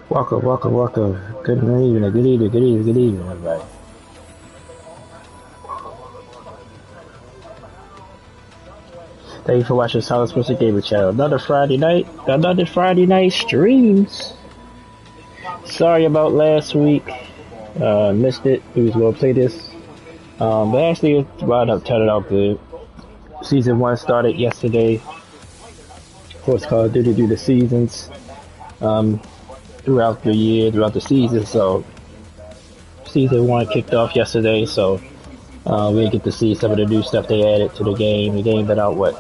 Welcome, welcome, welcome. Good evening, good evening, good evening, good evening, everybody. Thank you for watching Solid Sports Gamer Channel. Another Friday night streams. Sorry about last week. Missed it. We was gonna play this. But actually it wound up turning out good. Season 1 started yesterday. Of course, Call of Duty do the seasons. Throughout the year, throughout the season, so season 1 kicked off yesterday, so we get to see some of the new stuff they added to the game. The game been out, what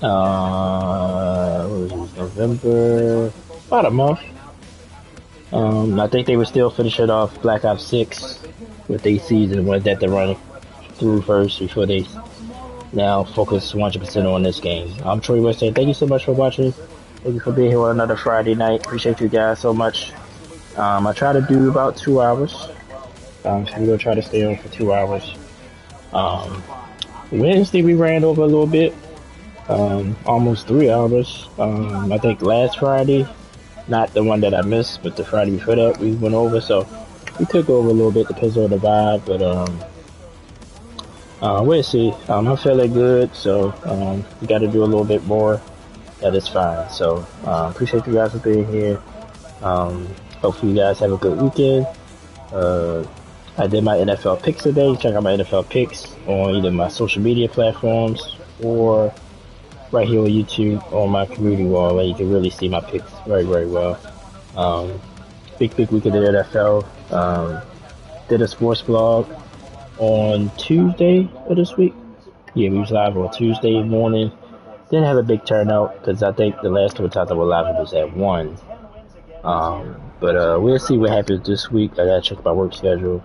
was it, November? About a month. I think they were still finishing off Black Ops 6 with their season 1 that they're running through first before they now focus 100% on this game. I'm Troy West, saying thank you so much for watching. Thank you for being here on another Friday night. Appreciate you guys so much. I try to do about 2 hours. So we're going to try to stay on for 2 hours. Wednesday we ran over a little bit. Almost 3 hours. I think last Friday, not the one that I missed, but the Friday before that we went over. So we took over a little bit, depends on the vibe. But we'll see. I'm feeling good, so we got to do a little bit more. That is fine. So appreciate you guys for being here. Hopefully you guys have a good weekend. I did my NFL picks today. Check out my NFL picks on either my social media platforms or right here on YouTube on my community wall, where you can really see my picks very, very well. Big weekend in the NFL. Did a sports blog on Tuesday of this week. Yeah, we was live on Tuesday morning. Didn't have a big turnout because I think the last 2 times I was live was at 1. But we'll see what happens this week. I gotta check my work schedule.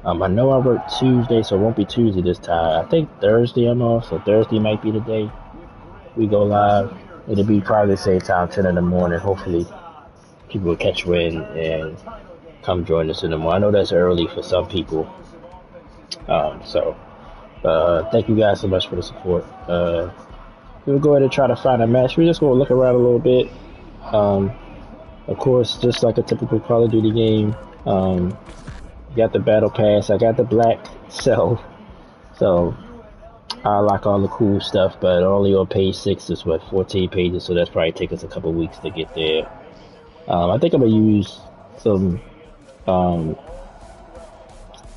I know I work Tuesday, so it won't be Tuesday this time. I think Thursday I'm off, so Thursday might be the day we go live. It'll be probably the same time, 10 in the morning. Hopefully people will catch wind and come join us in the morning. I know that's early for some people. Thank you guys so much for the support. We'll go ahead and try to find a match. We're just going to look around a little bit. Of course, just like a typical Call of Duty game, got the battle pass. I got the black cell, so I like all the cool stuff, but only on page 6 is 14 pages, so that's probably take us a couple weeks to get there. I think I'm going to use some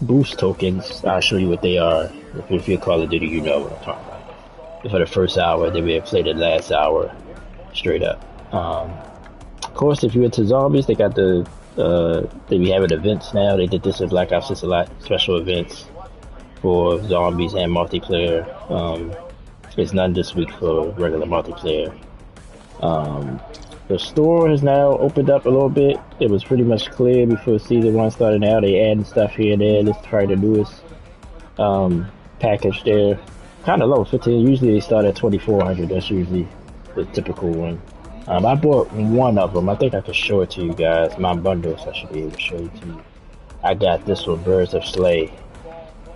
boost tokens. I'll show you what they are. If you're Call of Duty, you know what I'm talking about. For the first hour, then we have played the last hour straight up. Of course, if you're into zombies, they got they be having events now. They did this in Black Ops 6 a lot, special events for zombies and multiplayer. It's none this week for regular multiplayer. The store has now opened up a little bit. It was pretty much clear before season 1 started. Now they adding stuff here and there. This is probably the newest package there. Kind of low, 15. Usually they start at 2,400. That's usually the typical one. I bought one of them. I think I can show it to you guys. My bundles, I should be able to show it to you. I got this one, Birds of Slay.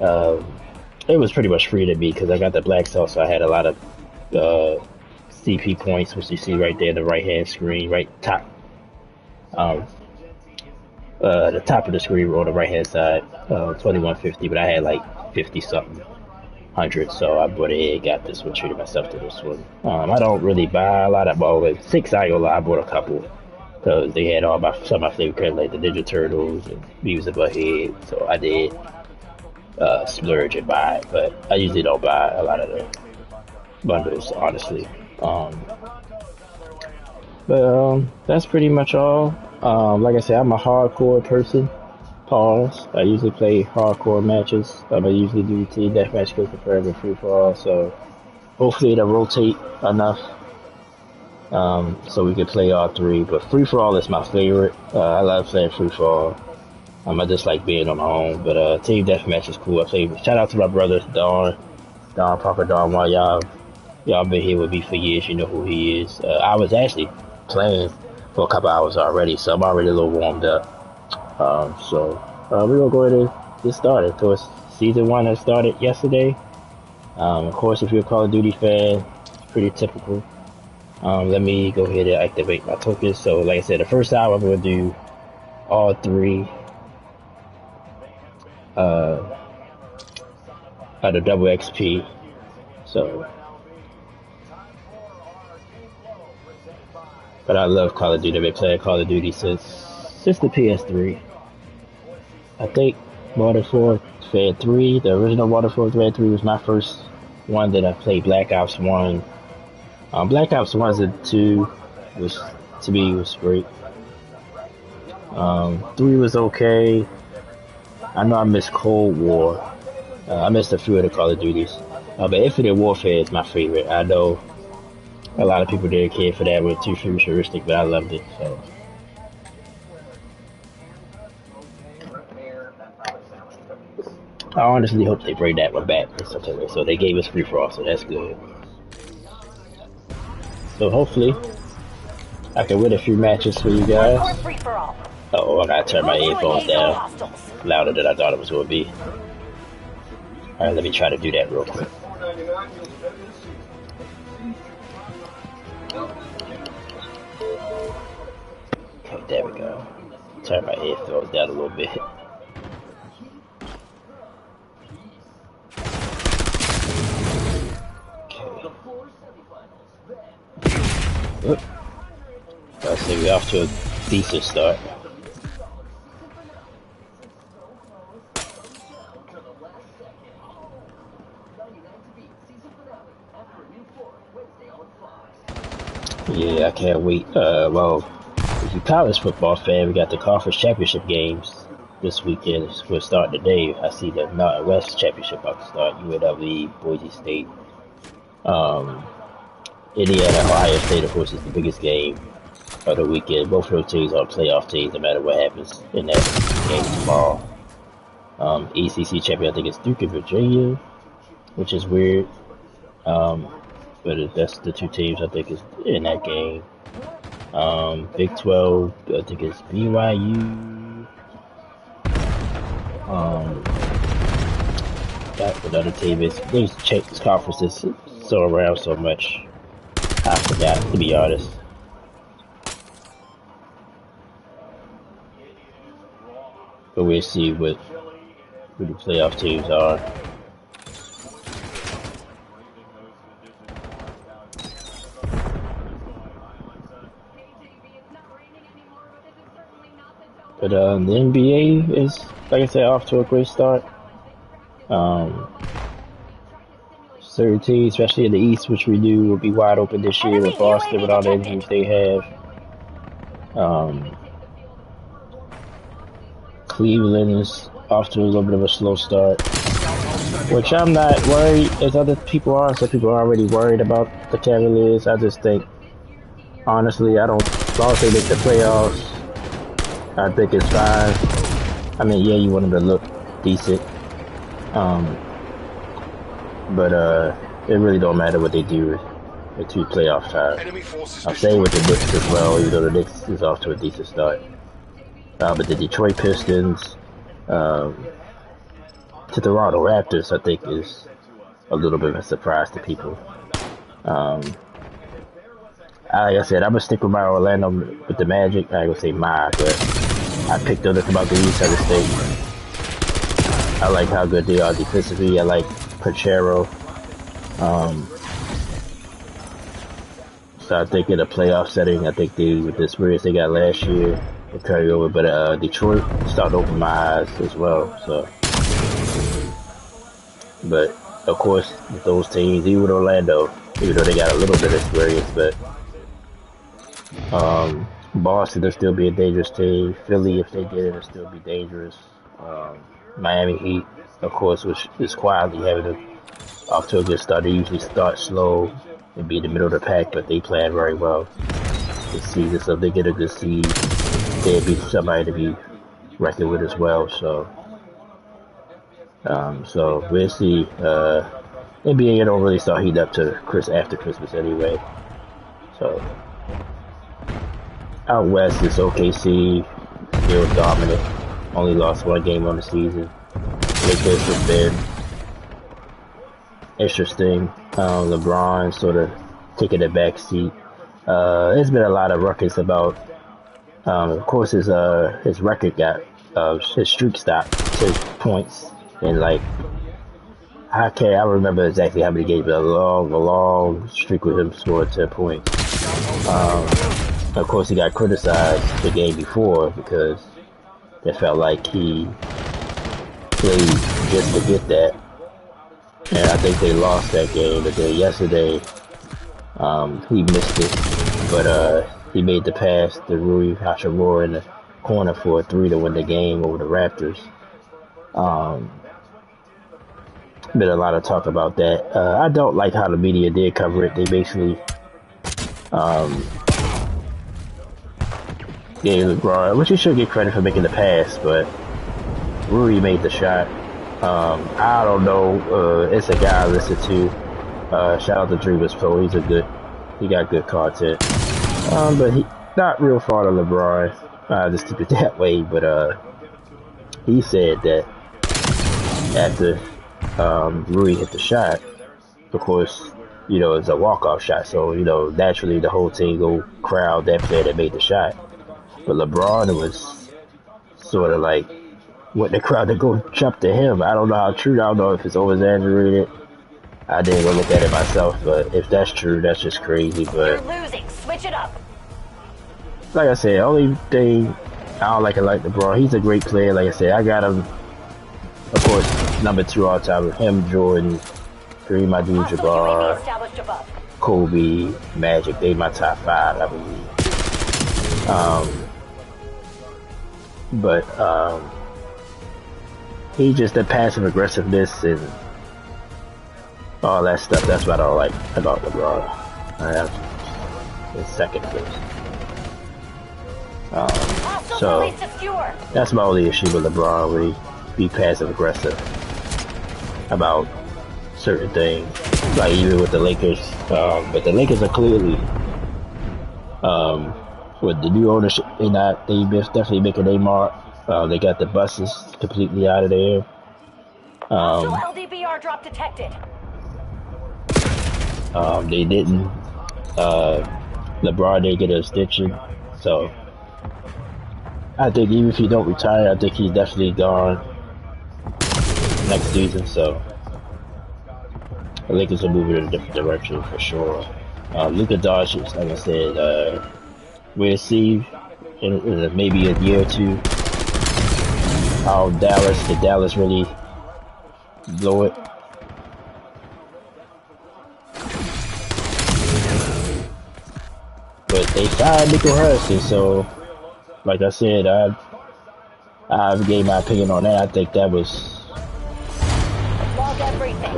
It was pretty much free to me because I got the black cell, so I had a lot of CP points, which you see right there in the right-hand screen, right top. The top of the screen on the right-hand side, 2150, but I had like 50-something. 100, so I bought it, got this one, treated myself to this one. I don't really buy a lot of bowling. 6, I bought a couple because they had some of my favorite characters like the Ninja Turtles and Beavis and Butthead, so I did. splurge and buy it, but I usually don't buy a lot of the bundles, honestly. Um, but that's pretty much all. Like I said, I'm a hardcore person. Pause. I usually play hardcore matches. I usually do team deathmatch, quick forever, free for all. So hopefully it'll rotate enough, so we can play all three. But free for all is my favorite. I love playing free for all. I just like being on my own. But team deathmatch is cool. I play. Shout out to my brother Don, Papa Don. While y'all been here with me for years, you know who he is. I was actually playing for a couple hours already, so I'm already a little warmed up. So we're gonna go ahead and get started. Of course, season 1 has started yesterday. Of course, if you're a Call of Duty fan, it's pretty typical. Let me go ahead and activate my tokens. So, like I said, the first hour I'm gonna do all three of the double XP. So, but I love Call of Duty. I've been playing Call of Duty since the PS3. I think Modern Warfare 3, the original Modern Warfare 3 was my first one that I played. Black Ops 1. Black Ops 1 and 2 was, to me, was great. 3 was okay. I know I missed Cold War. I missed a few of the Call of Duties. But Infinite Warfare is my favorite. I know a lot of people didn't care for that, were too futuristic, but I loved it. So. I honestly hope they bring that one back in September. So they gave us free for all, so that's good. So hopefully I can win a few matches for you guys. Oh, I gotta turn my earphones down louder than I thought it was gonna be. Alright, let me try to do that real quick. Okay, there we go. Turn my headphones down a little bit. Okay. I think we're off to a decent start. Yeah, I can't wait. Well, if you're a college football fan, we got the conference championship games this weekend. We're starting today. I see the Mountain West championship about to start. UNLV, Boise State, Indiana, Ohio State, of course, is the biggest game of the weekend. Both of those teams are playoff teams, no matter what happens in that game tomorrow. ECC champion, I think it's Duke of Virginia, which is weird. But that's the two teams I think is in that game. Big 12, I think it's BYU. That another team is. These conferences so around so much. I forgot, to be honest. But we'll see what who the playoff teams are. But the NBA is, like I said, off to a great start. Certain teams, especially in the East, which we knew would be wide open this year with Boston with all the injuries they have. Cleveland is off to a little bit of a slow start, which I'm not worried as other people are. Some people are already worried about the Cavaliers. I just think, honestly, as long as they make the playoffs, I think it's fine. I mean, yeah, you want them to look decent. But it really don't matter what they do into playoff time. I'm saying with the Knicks as well, even though the Knicks is off to a decent start. But the Detroit Pistons to Toronto Raptors, I think, is a little bit of a surprise to people. Like I said, I'm gonna stick with my Orlando with the Magic. I ain't gonna say my, but I picked them to come out the East of the state. I like how good they are defensively. I like Pachero. So I think in a playoff setting, I think they, with the experience they got last year, will carry over. But Detroit started to open my eyes as well. So but of course, with those teams, even Orlando, even though they got a little bit of experience, but Boston will still be a dangerous team. Philly, if they did it, will still be dangerous. Miami Heat, of course, which is quietly having off to a good start. They usually start slow and be in the middle of the pack, but they plan very well this season. So if they get a good seed, they'd be somebody to be reckoned with as well. So we'll see. NBA don't really start heating up to after Christmas anyway. So out west, it's OKC, still dominant. Only lost one game on the season. Lakers have been interesting. LeBron sort of taking the back seat. There's been a lot of ruckus about. Of course, his record got his streak stopped to points, and like I don't remember exactly how many games, but a long streak with him scoring 10 points. Of course, he got criticized the game before because they felt like he played just to get that. And I think they lost that game. But then yesterday, he missed it. But he made the pass to Rui Hachimura in the corner for a 3 to win the game over the Raptors. Been a lot of talk about that. I don't like how the media did cover it. They basically gave LeBron, which he should get credit for making the pass, but Rui made the shot. I don't know. It's a guy I listen to. Shout out to Dreamers Pro. He got good content. But he not real fond of LeBron. Just keep it that way. But he said that after Rui hit the shot, of course, it's a walk-off shot. So, naturally the whole team go crowd that player that made the shot. But LeBron was sort of like, want the crowd to go jump to him. I don't know how true. I don't know if it's over-exaggerated. I didn't go look at it myself, but if that's true, that's just crazy. But you're losing. Switch it up. Like I said, only thing I don't like LeBron. He's a great player. Like I said, I got him, of course, number 2 all time with him, Jordan, Kareem Abdul-Jabbar, Kobe, Magic. They my top 5, I believe. But he just the passive aggressiveness and all that stuff. That's what I don't like about LeBron. I have in second place. So that's my only issue with LeBron, where he be passive aggressive about certain things, like even with the Lakers. But the Lakers are clearly, with the new ownership, they definitely making a mark. They got the buses completely out of there. LDBR drop detected. They didn't. LeBron didn't get an extension, so I think even if he don't retire, I think he's definitely gone next season. So the Lakers are moving in a different direction for sure. Luka Doncic, like I said, we'll see in maybe a year or two how Dallas really blow it. But they signed Nico Harrison, so like I said, I've gave my opinion on that. I think that was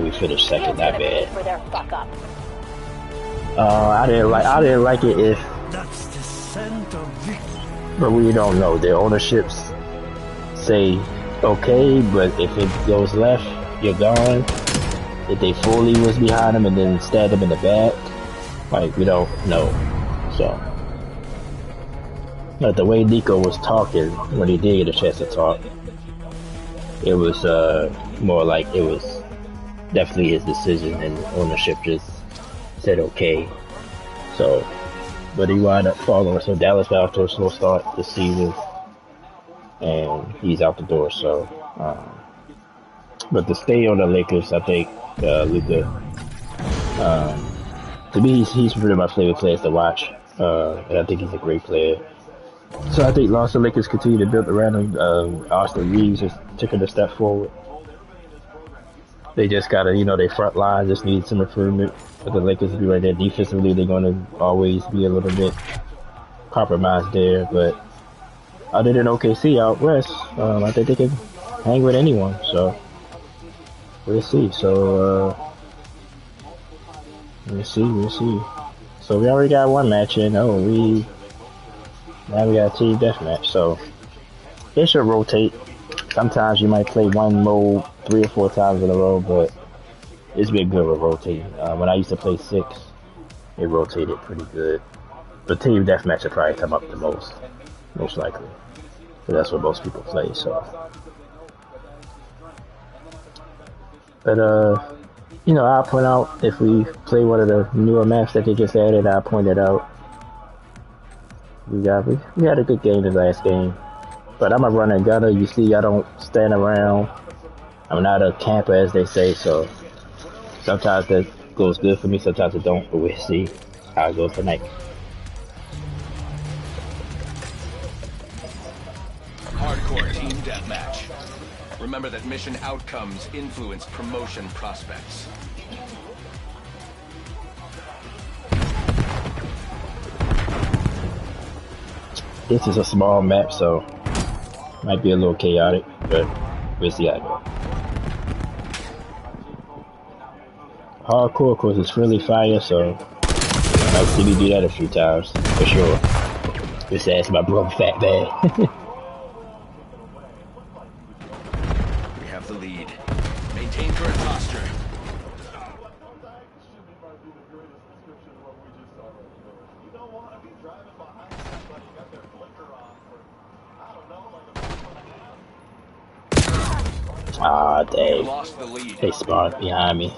we finished second, not bad. I didn't like it if, but we don't know. Their ownerships say okay, but if it goes left, you're gone. If they fully was behind him and then stabbed him in the back, like we don't know. So, but the way Nico was talking when he did get a chance to talk, it was more like it was definitely his decision, and ownership just said okay. So, but he wound up following. So Dallas got off to a slow start this season, and he's out the door. So, but to stay on the Lakers, I think Luka. To me, he's pretty much favorite players to watch, and I think he's a great player. So I think Los Angeles Lakers continue to build around him. Austin Reeves is taking a step forward. They just gotta, their front line just needs some improvement. But the Lakers will be right there defensively. They're gonna always be a little bit compromised there. But other than OKC out west, I think they can hang with anyone. So we'll see. So we'll see. So we already got one match in. Now we got a team deathmatch. So it should rotate. Sometimes you might play one mode 3 or 4 times in a row, but it's been good with rotating. When I used to play 6, it rotated pretty good. The team deathmatch will probably come up the most likely. So that's what most people play. So, but I'll point out if we play one of the newer maps that they just added. I'll point it out. We had a good game the last game. But I'm a runner gunner. You see, I don't stand around. I'm not a camper, as they say. So sometimes that goes good for me. Sometimes it don't. But we'll see how it goes tonight. Hardcore team deathmatch. Remember that mission outcomes influence promotion prospects. This is a small map, so might be a little chaotic, but we'll see how it goes. Hardcore, of course, is friendly fire, so I've seen me do that a few times, for sure. Just ask my brother Fat Bad. We have the lead. Maintain current posture. Ah, dang. Lost the lead. They spawned behind me.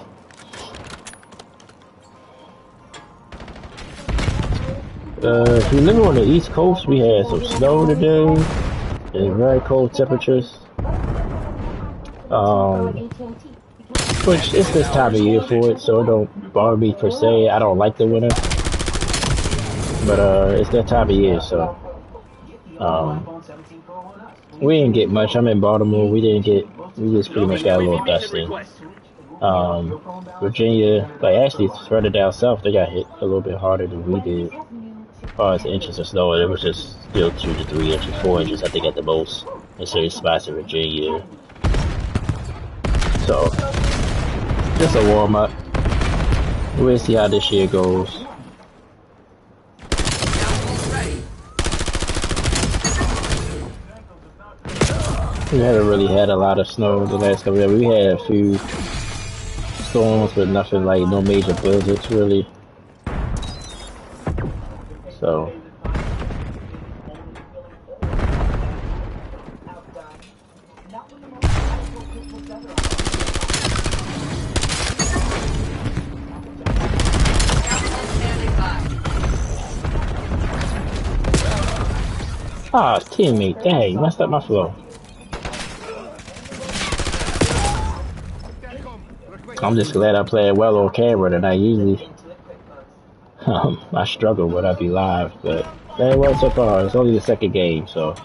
If you live on the East Coast, we had some snow today. And very cold temperatures. Which it's this time of year for it, so it don't bother me per se. I don't like the winter. But it's that time of year, so we didn't get much. I'm in Baltimore. We just pretty much got a little dusty. Virginia, actually further down south, they got hit a little bit harder than we did. As far as inches of snow, it was just still 2 to 3 inches, 4 inches, I think, at the most in certain spots in Virginia. So, just a warm up. We'll see how this year goes. We haven't really had a lot of snow the last couple of years. We had a few storms, but nothing like no major blizzards really. So ah, teammate, dang, you messed up my flow. I'm just glad I played well on camera tonight. Usually, I struggle when I be live, but very well so far. It's only the second game, so.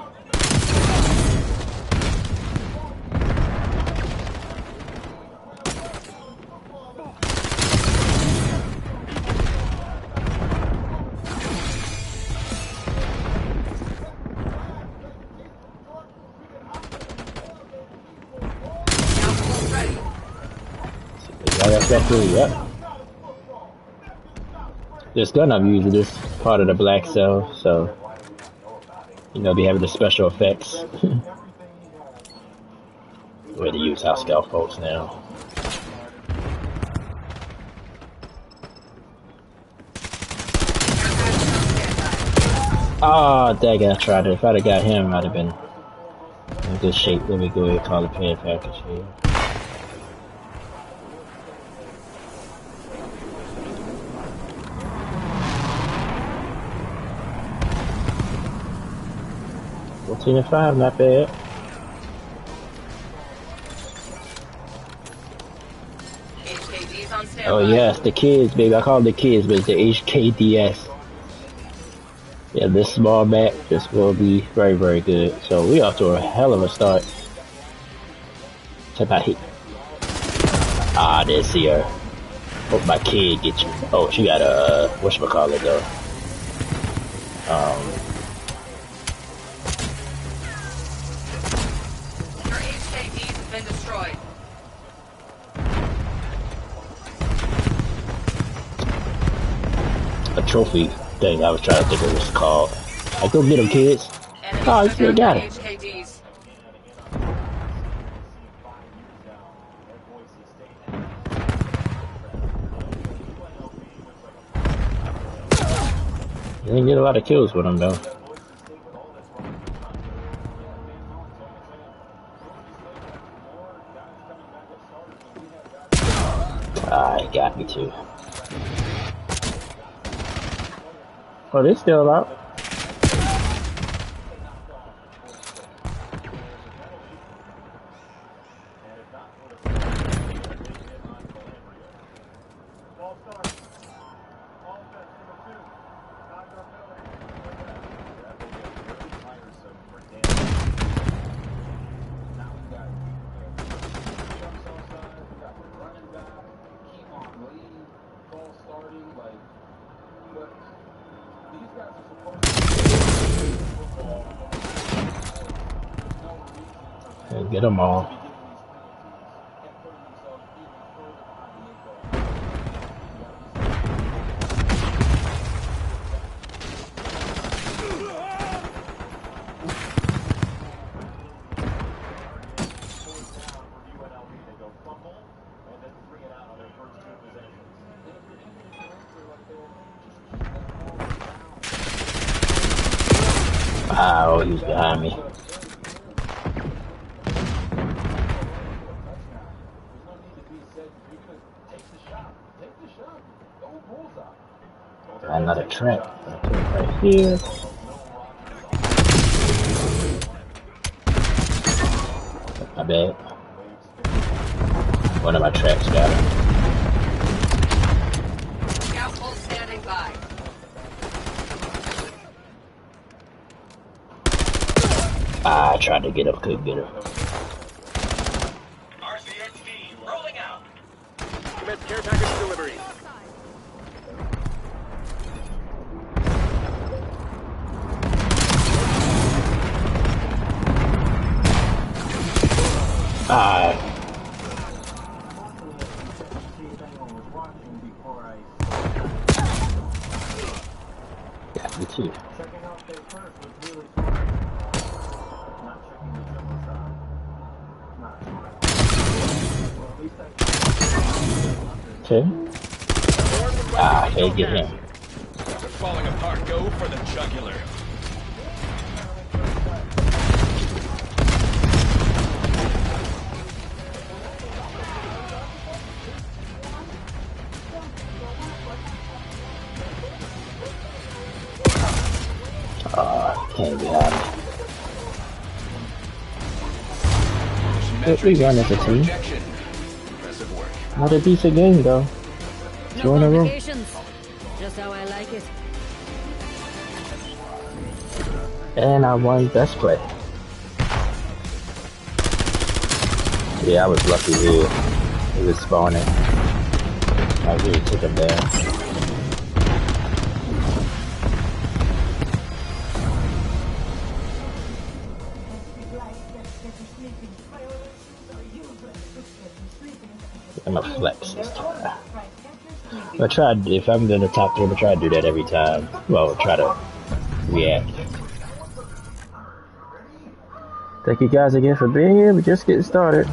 Yep. This gun I'm using is part of the black cell, so be having the special effects. Way to use house scout folks now. Ah, dang it, I tried it. If I'd have got him, I'd have been in good shape. Let me go ahead and call the pay package here. Team of 5, not bad. Oh yes, the kids, baby. I call them the kids, but it's the HKDS. Yeah, this small map just will be very, very good. So we off to a hell of a start. Tonight. Ah, I didn't see her. Hope my kid get you. Oh, she got a whatchamacallit though. Your HKDs have been destroyed. A trophy thing. I was trying to think of what it's called. Like, go get them, kids. Enemy Oh, you took still out got my it. HKDs. You didn't get a lot of kills with them though. Ah, he got me too. Oh, they're still out. And get them all. Oh, he's behind me. Got another trap. Right here. My bad. One of my traps got him. Scaffold standing by. Ah, I tried to get up, couldn't get her. RCXD rolling out. Commence care package delivery. Ah. Got me too. Okay. Ah, can't get him. They're falling apart. Go for the jugular. Ah, can't be hiding. We run as a team. Impressive work. Not a decent game though. Two in a row. Complications. Just how I like it. And I won best play. Yeah, I was lucky here. He was spawning. I really took him down. I'm gonna flex this time. I tried, if I'm in the top 3, I'm gonna try to do that every time. Well, try to react. Thank you guys again for being here. We're just getting started.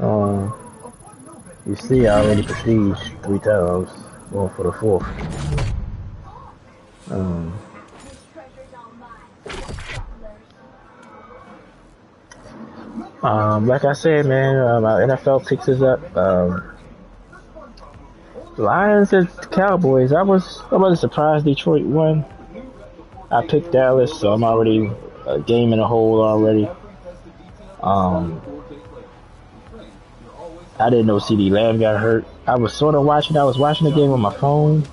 You see, I already prestige 3 times. Going for the 4th. Like I said, man, my NFL picks is up. Lions and Cowboys. I wasn't surprised Detroit won. I picked Dallas, so I'm already a game in a hole already. I didn't know CD Lamb got hurt. I was watching the game on my phone.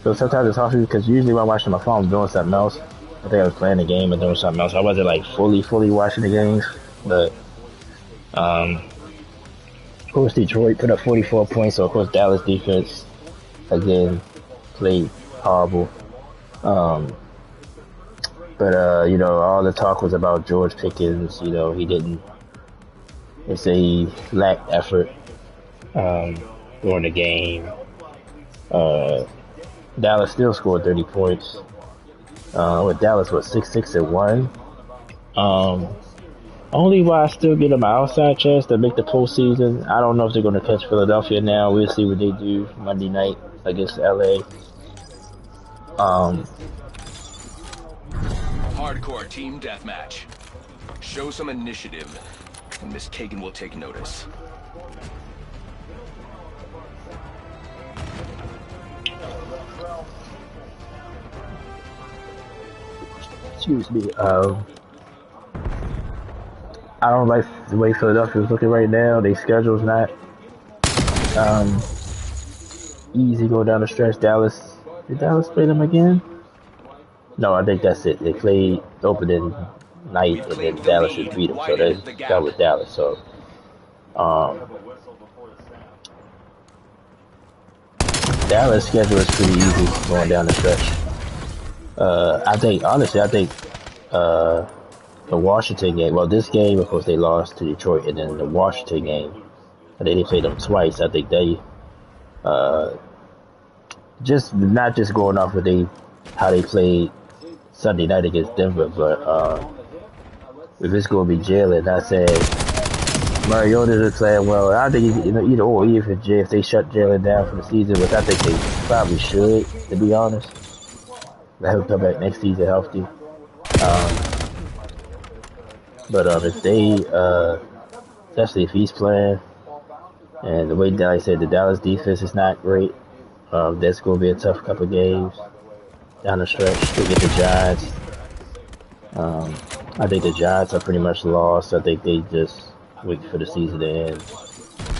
So sometimes it's hard because usually when I'm watching my phone, I'm doing something else. I think I was playing the game and doing something else. I wasn't like fully watching the games, but Of course, Detroit put up 44 points, so of course Dallas defense again played horrible. Um, but you know, all the talk was about George Pickens. You know, he didn't. They say he lacked effort during the game. Uh, Dallas still scored 30 points. With Dallas was 6-6-1. Only why I still give them an outside chance to make the postseason. I don't know if they're going to catch Philadelphia now. We'll see what they do Monday night against LA. Hardcore team deathmatch. Show some initiative, and Miss Kagan will take notice. Excuse me. I don't like the way Philadelphia's looking right now. Their schedule's not easy going down the stretch. Dallas, did Dallas play them again? No, I think that's it. They played opening night and then Dallas had beat them, so they got with Dallas. So, Dallas' schedule is pretty easy going down the stretch. I think the Washington game. Well, this game, of course, they lost to Detroit, and then the Washington game, and they played them twice. I think they, just not just going off of how they played Sunday night against Denver, but if it's going to be Jalen, I said Mariota is playing well. I think either or, even if they shut Jalen down for the season, which I think they probably should, to be honest. Let him come back next season healthy. But if they, especially if he's playing, and the way that I said the Dallas defense is not great, that's going to be a tough couple games down the stretch to get the Giants. I think the Giants are pretty much lost. I think they just wait for the season to end.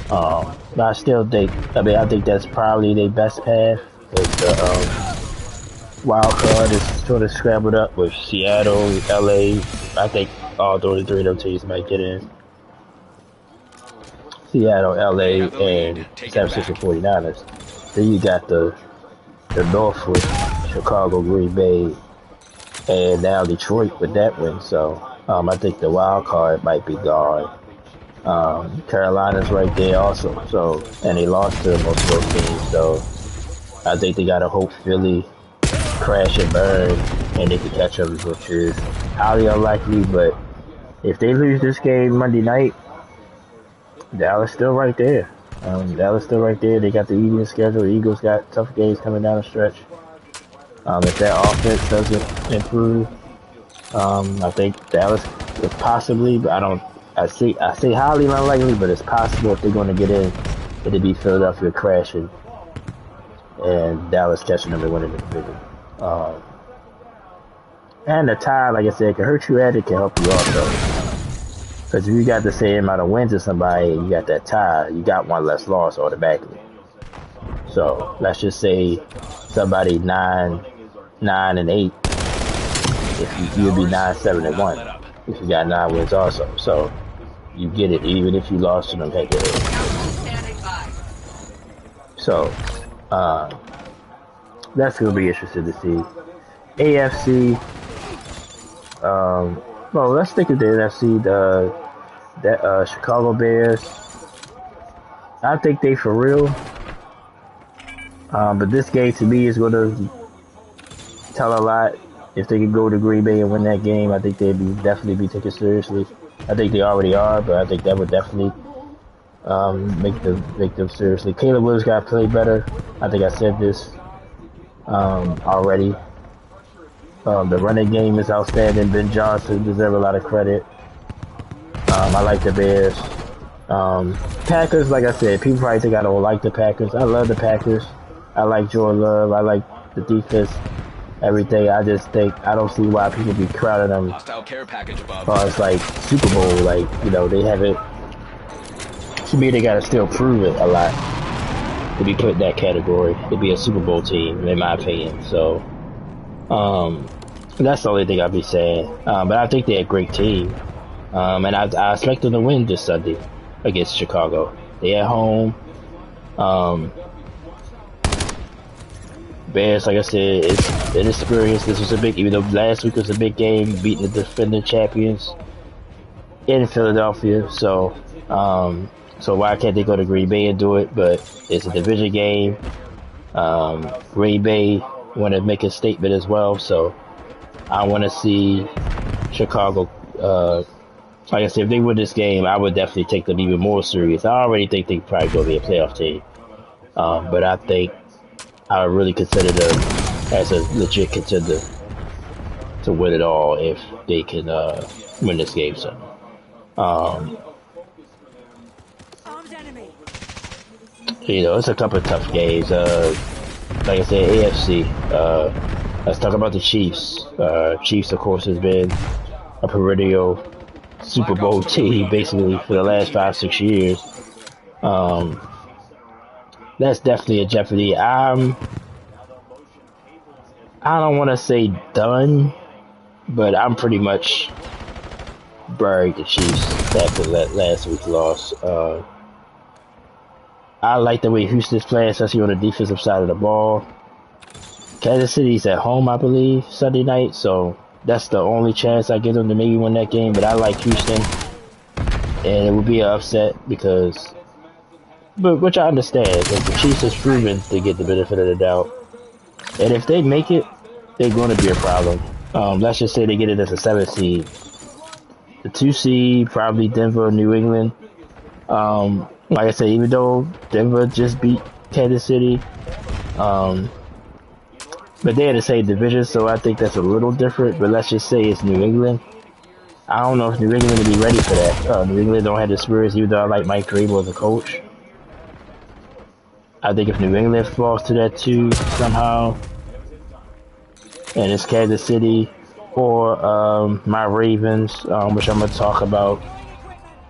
But I still think, I think that's probably their best path. The wild card is sort of scrambled up with Seattle, LA. I think all three of them teams might get in. Seattle, LA, and San Francisco 49ers. Then you got the North with Chicago, Green Bay, and now Detroit with that win. So I think the wild card might be gone. Carolina's right there also. So, and they lost to most of those teams. So I think they gotta hope Philly crash and burn, and they can catch them, which is highly unlikely. But if they lose this game Monday night, Dallas still right there. Dallas still right there. They got the easiest schedule. The Eagles got tough games coming down the stretch. If that offense doesn't improve, I think Dallas could possibly, but I say highly unlikely, but it's possible if they're going to get in, it'd be Philadelphia crashing and Dallas catching them and winning the division. And the tie, like I said, can hurt you and it can help you also. Because if you got the same amount of wins as somebody and you got that tie, you got one less loss automatically. So let's just say somebody 9-8, if you'd be 9-7-1 if you got 9 wins also. So you get it even if you lost to them head to head. So that's gonna be interesting to see. AFC. Well, let's stick with the NFC. The Chicago Bears. I think they for real. But this game to me is going to tell a lot. If they could go to Green Bay and win that game, I think they'd definitely be taken seriously. I think they already are, but I think that would definitely make them seriously. Caleb Williams got to play better. I think I said this already. The running game is outstanding. Ben Johnson deserves a lot of credit. I like the Bears. Packers, like I said, people probably think I don't like the Packers. I love the Packers. I like Jordan Love. I like the defense, everything. I just think I don't see why people be crowding them. Hostile care package above. It's like Super Bowl, like, you know, they haven't. To me, they gotta still prove it a lot to be put in that category to be a Super Bowl team, in my opinion. So, that's the only thing I'll be saying. But I think they're a great team, and I expect them to win this Sunday against Chicago. They at home. Bears, like I said, it's an experience. This was a big, even though last week was a big game, beating the defending champions in Philadelphia. So, so why can't they go to Green Bay and do it? But it's a division game. Green Bay want to make a statement as well. So I want to see Chicago. Like I said, if they win this game, I would definitely take them even more serious. I already think they probably going to be a playoff team. But I think I would really consider them as a legit contender to win it all if they can win this game. So, you know, it's a couple of tough games. Like I said, AFC. Let's talk about the Chiefs. Chiefs, of course, has been a perennial Super Bowl team basically for the last 5-6 years. That's definitely a jeopardy. I don't want to say done, but I'm pretty much buried the Chiefs after last week's loss. I like the way Houston's playing, especially on the defensive side of the ball. Kansas City's at home, I believe, Sunday night, so that's the only chance I give them to maybe win that game. But I like Houston, and it would be an upset because, but which I understand, because the Chiefs has proven to get the benefit of the doubt, and if they make it, they're going to be a problem. Let's just say they get it as a 7th seed. The 2 seed, probably Denver or New England. Like I said, even though Denver just beat Kansas City, but they're in the same division, so I think that's a little different. But let's just say it's New England. I don't know if New England will be ready for that. New England don't have the experience, even though I like Mike Vrabel as a coach. I think if New England falls to that too somehow, and it's Kansas City or my Ravens, which I'm gonna talk about.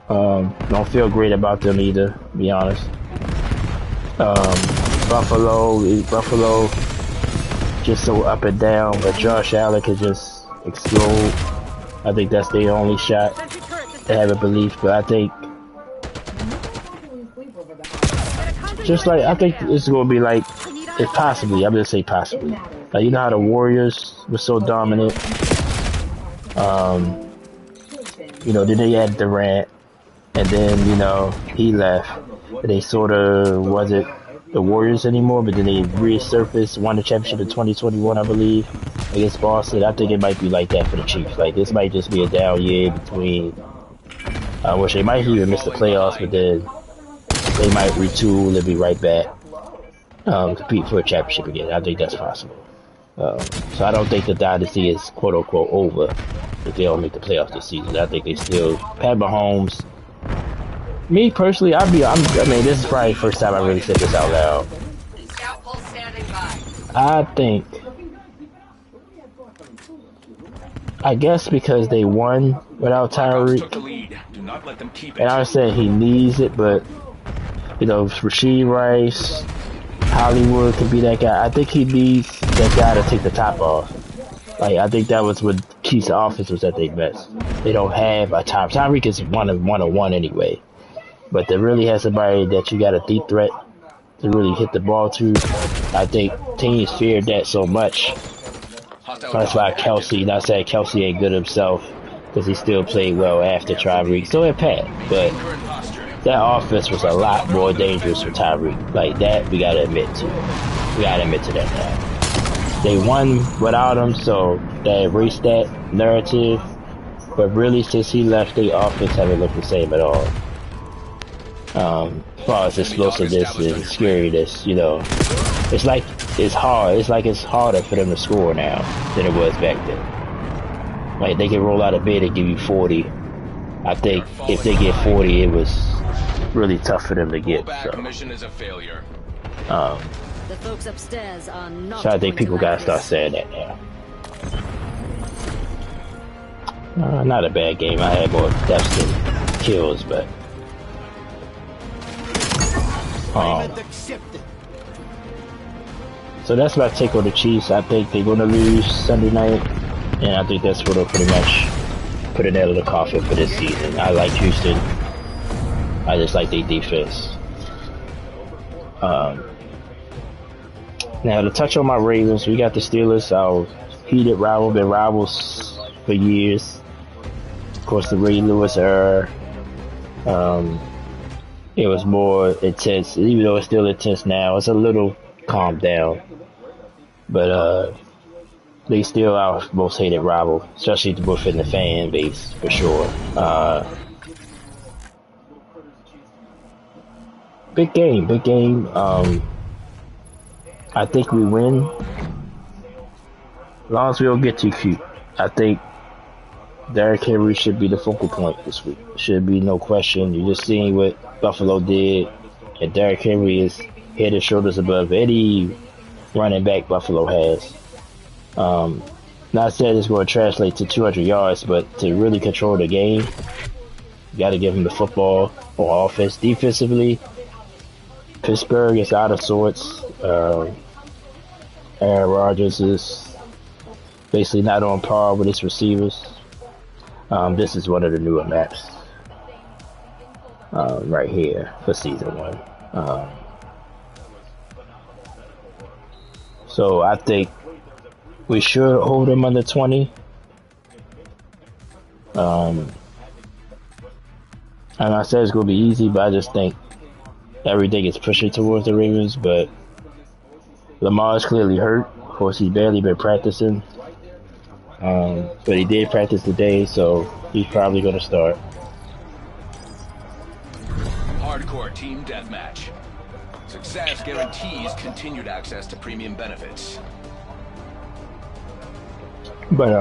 Don't feel great about them either, to be honest. Buffalo, just so up and down, but Josh Allen could just explode. I think that's their only shot to have a belief, but I think I think it's gonna be like, if possibly, I'm gonna say possibly. Like, you know how the Warriors were so dominant. You know, then they had Durant, and then, you know, he left. They sort of wasn't the Warriors anymore, but then they resurfaced, won the championship in 2021, I believe, against Boston. I think it might be like that for the Chiefs. Like, this might just be a down year between, which they might even miss the playoffs, but then they might retool and be right back, compete for a championship again. I think that's possible. So I don't think the dynasty is quote unquote over if they don't make the playoffs this season. I think they still, Pat Mahomes. Me personally, I mean, this is probably the first time I really said this out loud. Scout pulse standing by. I guess because they won without Tyreek, and I said he needs it, but, you know, Rashee Rice, Hollywood could be that guy. I think he needs that guy to take the top off. Like, I think that was what keeps the offense was at their best. They don't have a top. Tyreek is one-on-one anyway. But to really have somebody that you got a deep threat to really hit the ball to, I think teams feared that so much. That's why Kelsey, not saying Kelsey ain't good himself, because he still played well after Tyreek. So did Pat, but that offense was a lot more dangerous for Tyreek. Like, that we gotta admit to. We gotta admit to that now. They won without him, so they erased that narrative. But really, since he left, the offense haven't looked the same at all. As far as explosiveness and scariness, you know, it's like it's hard. It's like it's harder for them to score now than it was back then. Like, they can roll out of bed and give you 40. I think if they get 40, it was really tough for them to get. So, The folks upstairs are not so I think people gotta like start this. saying that now. Not a bad game. I had more deaths than kills, but so that's my take on the Chiefs. I think they're gonna lose Sunday night, and I think that's what'll pretty much put it out of the coffin for this season. I like Houston. I just like their defense. Um, Now to touch on my Ravens, we got the Steelers, our heated rival, been rivals for years. Of course, the Ray Lewis era, um, it was more intense. Even though it's still intense now, it's a little calmed down. But they still our most hated rival, especially within the fan base for sure. Big game, big game. I think we win. As long as we don't get too cute. I think Derrick Henry should be the focal point this week. Should be no question. You're just seeing what Buffalo did, and Derrick Henry is head and shoulders above any running back Buffalo has. Not saying it's going to translate to 200 yards, but to really control the game, you got to give him the football on offense. Defensively, Pittsburgh is out of sorts. Aaron Rodgers is basically not on par with his receivers. This is one of the newer maps right here for season 1. So I think we should hold them under 20. And I said it's going to be easy, but I just think everything is pushing towards the Ravens. But Lamar is clearly hurt. Of course, he's barely been practicing. But he did practice today, so he's probably going to start. Hardcore team deathmatch. Success guarantees continued access to premium benefits. But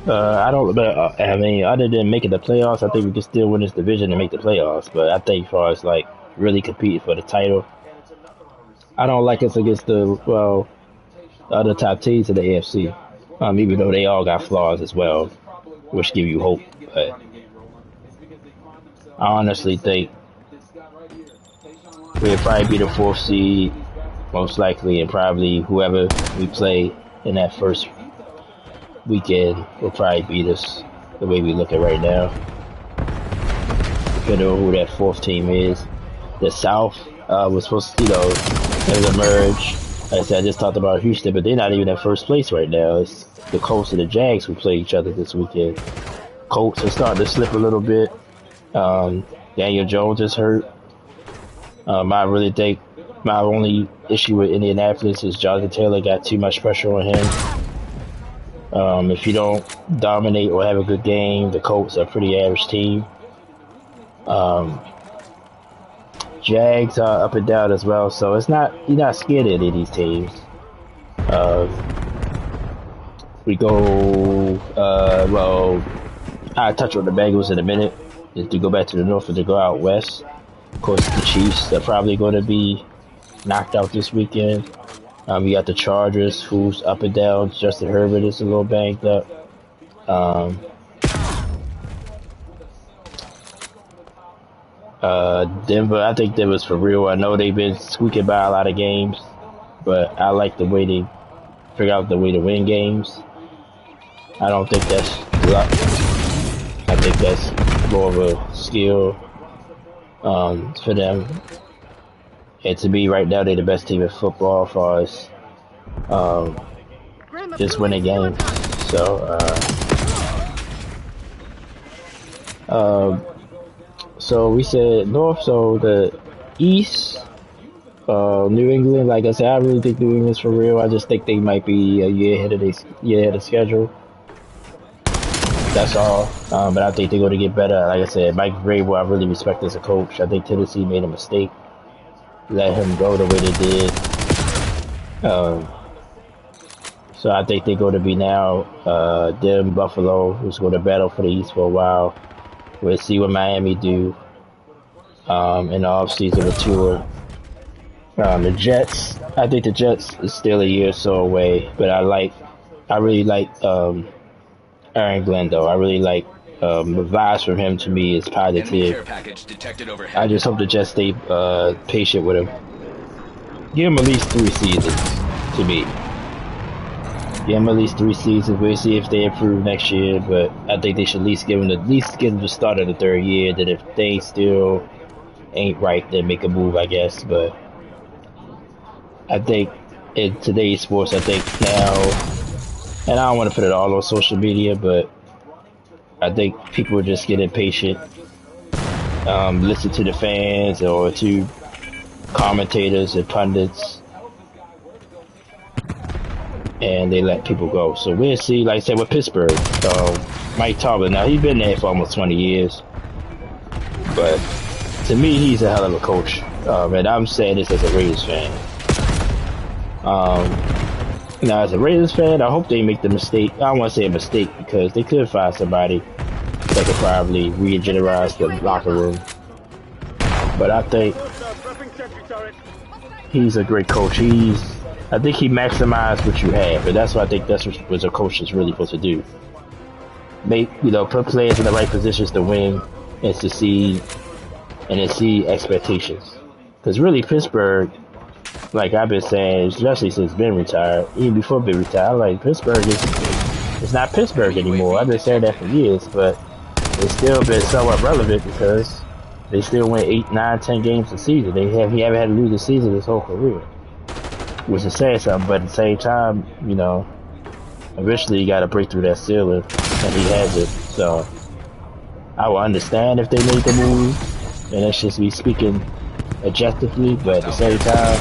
I don't. But I mean, other than making the playoffs, I think we can still win this division and make the playoffs. But I think, as far as like really competing for the title, I don't like us against the other top teams in the AFC. Even though they all got flaws as well, which give you hope. But I honestly think we'll probably be the 4th seed, most likely, and probably whoever we play in that first weekend will probably beat us the way we look at right now. Depending on who that 4th team is. The South was supposed to, emerge. Like I said, I just talked about Houston, but they're not even in first place right now. It's the Colts and the Jags who play each other this weekend. Colts are starting to slip a little bit. Daniel Jones is hurt. I really think my only issue with Indianapolis is Jonathan Taylor got too much pressure on him. If you don't dominate or have a good game, the Colts are a pretty average team. Jags are up and down as well, so it's not, you're not scared of any of these teams. We go, I'll touch on the Bengals in a minute. If to go back to the north or to go out west. Of course, the Chiefs are probably going to be knocked out this weekend. We got the Chargers, who's up and down. Justin Herbert is a little banged up. Denver, I think Denver's for real. I know they've been squeaking by a lot of games, but I like the way they figure out the way to win games. I don't think that's luck. I think that's more of a skill for them. And to me, right now, they're the best team in football as far as just winning games. So we said north, so the east, New England. Like I said, I really think New England's for real. I just think they might be a year ahead of schedule. That's all. But I think they're going to get better. Like I said, Mike Vrabel, I really respect as a coach. I think Tennessee made a mistake. Let him go the way they did. So I think they're going to be now them, Buffalo, who's going to battle for the East for a while. We'll see what Miami do in the offseason with Tua. The Jets, I think the Jets is still a year or so away, but I really like Aaron Glenn, though. I really like the vibes from him. To me is positive. I just hope the Jets stay patient with him. Give him at least 3 seasons, to me. Give him at least 3 seasons. We'll see if they improve next year, but I think they should at least give him the start of the 3rd year. That if they still ain't right, then make a move, I guess. But I think in today's sports, I think now, and I don't want to put it all on social media, but I think people just get impatient, listen to the fans or to commentators and pundits, and they let people go. So we'll see. Like I said with Pittsburgh, Mike Tomlin. Now he's been there for almost 20 years, but to me, he's a hell of a coach. And I'm saying this as a Raiders fan. Now, as a Raiders fan, I hope they make the mistake. I don't want to say a mistake because they could find somebody that could probably regenerize the locker room. But I think he's a great coach. I think he maximized what you have, and that's what I think that's what a coach is really supposed to do. Put players in the right positions to win and succeed, and exceed expectations. Because really, Pittsburgh, like I've been saying, especially since Ben retired, even before Ben retired, like Pittsburgh it's not Pittsburgh anymore. I've been saying that for years, but it's still been somewhat relevant because they still win 8, 9, 10 games a season. He haven't had to lose a season his whole career, which is saying something. But at the same time, eventually you got to break through that ceiling, and he has it. So I will understand if they made the move, and that's just me speaking objectively. But at the same time,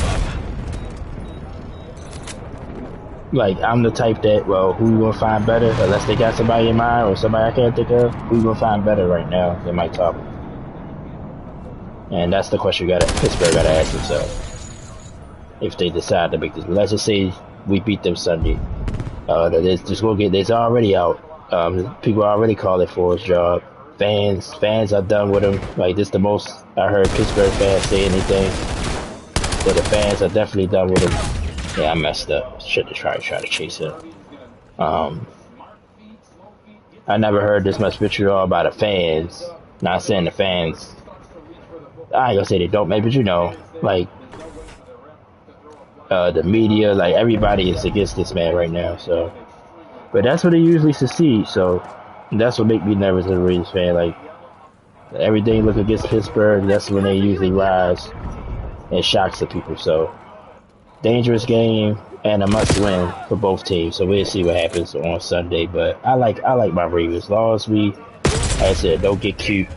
like, I'm the type that, well, who you gonna find better? Unless they got somebody in mind or somebody I can't think of, who you gonna find better right now than Mike Tomlin? And that's the question Pittsburgh gotta ask themselves if they decide to make this. Let's just say we beat them Sunday. There's already out. People already calling for his job. Fans are done with him. Like, this is the most I heard Pittsburgh fans say anything. So the fans are definitely done with him. Yeah, I messed up. Should have try to chase him. I never heard this much vitriol about the fans. Not saying the fans. I ain't gonna say they don't, maybe, but like the media, like everybody is against this man right now. So, but that's where they usually succeed. So that's what make me nervous as a Raiders fan. Like, everything look against Pittsburgh. That's when they usually rise and shocks the people. So. Dangerous game and a must win for both teams. So we'll see what happens on Sunday. But I like my Ravens. As long as we, like I said, don't get cute.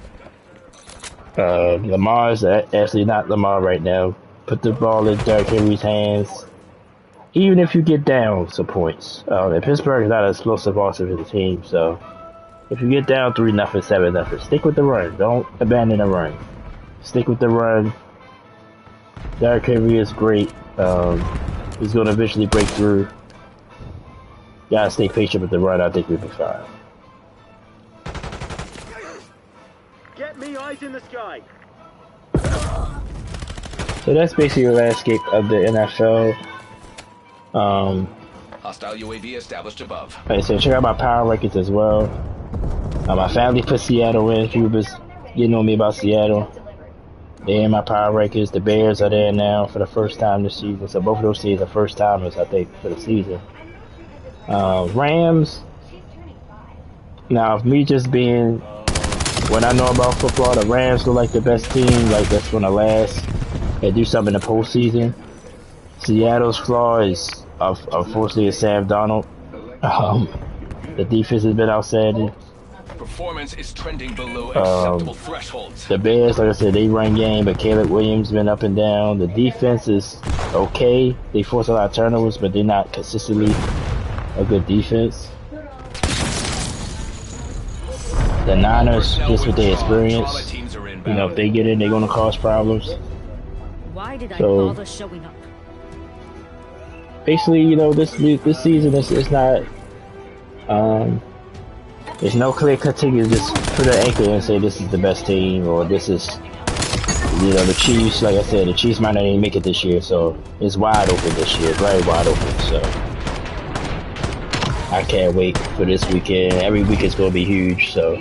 Lamar's actually not Lamar right now. Put the ball in Derrick Henry's hands. Even if you get down some points. And Pittsburgh is not an explosive offensive team. So if you get down 3-0, 7-0, stick with the run. Don't abandon the run. Stick with the run. Derrick Henry is great. He's going to eventually break through. Gotta stay patient with the run. I think we'll be fine. Get me eyes in the sky. So that's basically the landscape of the NFL. Hostile UAV established above. Like I said, check out my power rankings as well. My family put Seattle in. People was getting on me about Seattle. They're in my power rankings. The Bears are there now for the first time this season. So both of those teams are first timers, I think, for the season. Rams. Now, me just being what I know about football, the Rams look like the best team. Like, that's going to last and do something in the postseason. Seattle's flaw is, unfortunately, is Sam Darnold. The defense has been outstanding. Performance is trending below acceptable thresholds. The Bears, like I said, they run game, but Caleb Williams been up and down. The defense is okay. They force a lot of turnovers, but they're not consistently a good defense. The Niners, just with their experience, if they get in, they're going to cause problems. Why did I bother showing up? Basically, this season is not. There's no clear cut thing. You just put an anchor and say this is the best team, or this is, the Chiefs. Like I said, the Chiefs might not even make it this year, so it's wide open this year, very wide open. So I can't wait for this weekend. Every week is going to be huge, so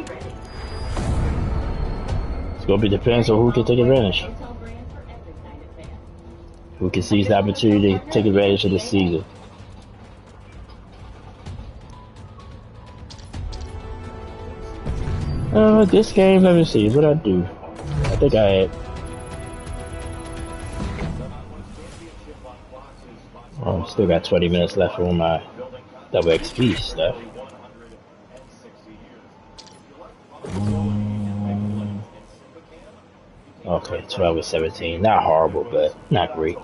it's going to be depends on who can take advantage, who can seize the opportunity to take advantage of this season. This game, let me see, what I do? I think I had Still got 20 minutes left on my double XP stuff. Okay, 12 and 17. Not horrible, but not great.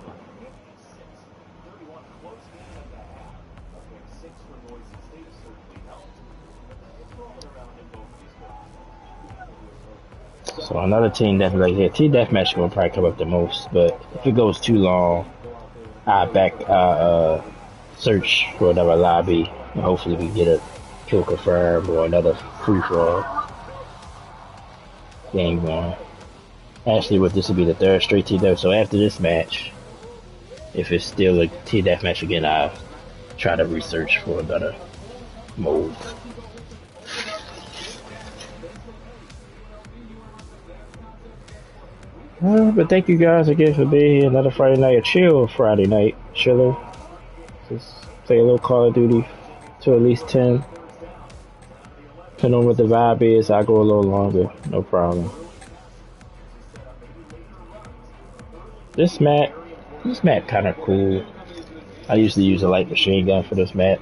So another team definitely here. Team deathmatch will probably come up the most, but if it goes too long, I search for another lobby and hopefully we get a kill confirm or another free for all game going. Actually, this will be the third straight team death. So after this match, if it's still a team deathmatch again, I'll try to research for another mode. But thank you guys again for being here. Another Friday night, a chill Friday night, chiller. Just play a little Call of Duty to at least 10. Depending on what the vibe is, I go a little longer, no problem. This map kind of cool. I usually use a light machine gun for this map.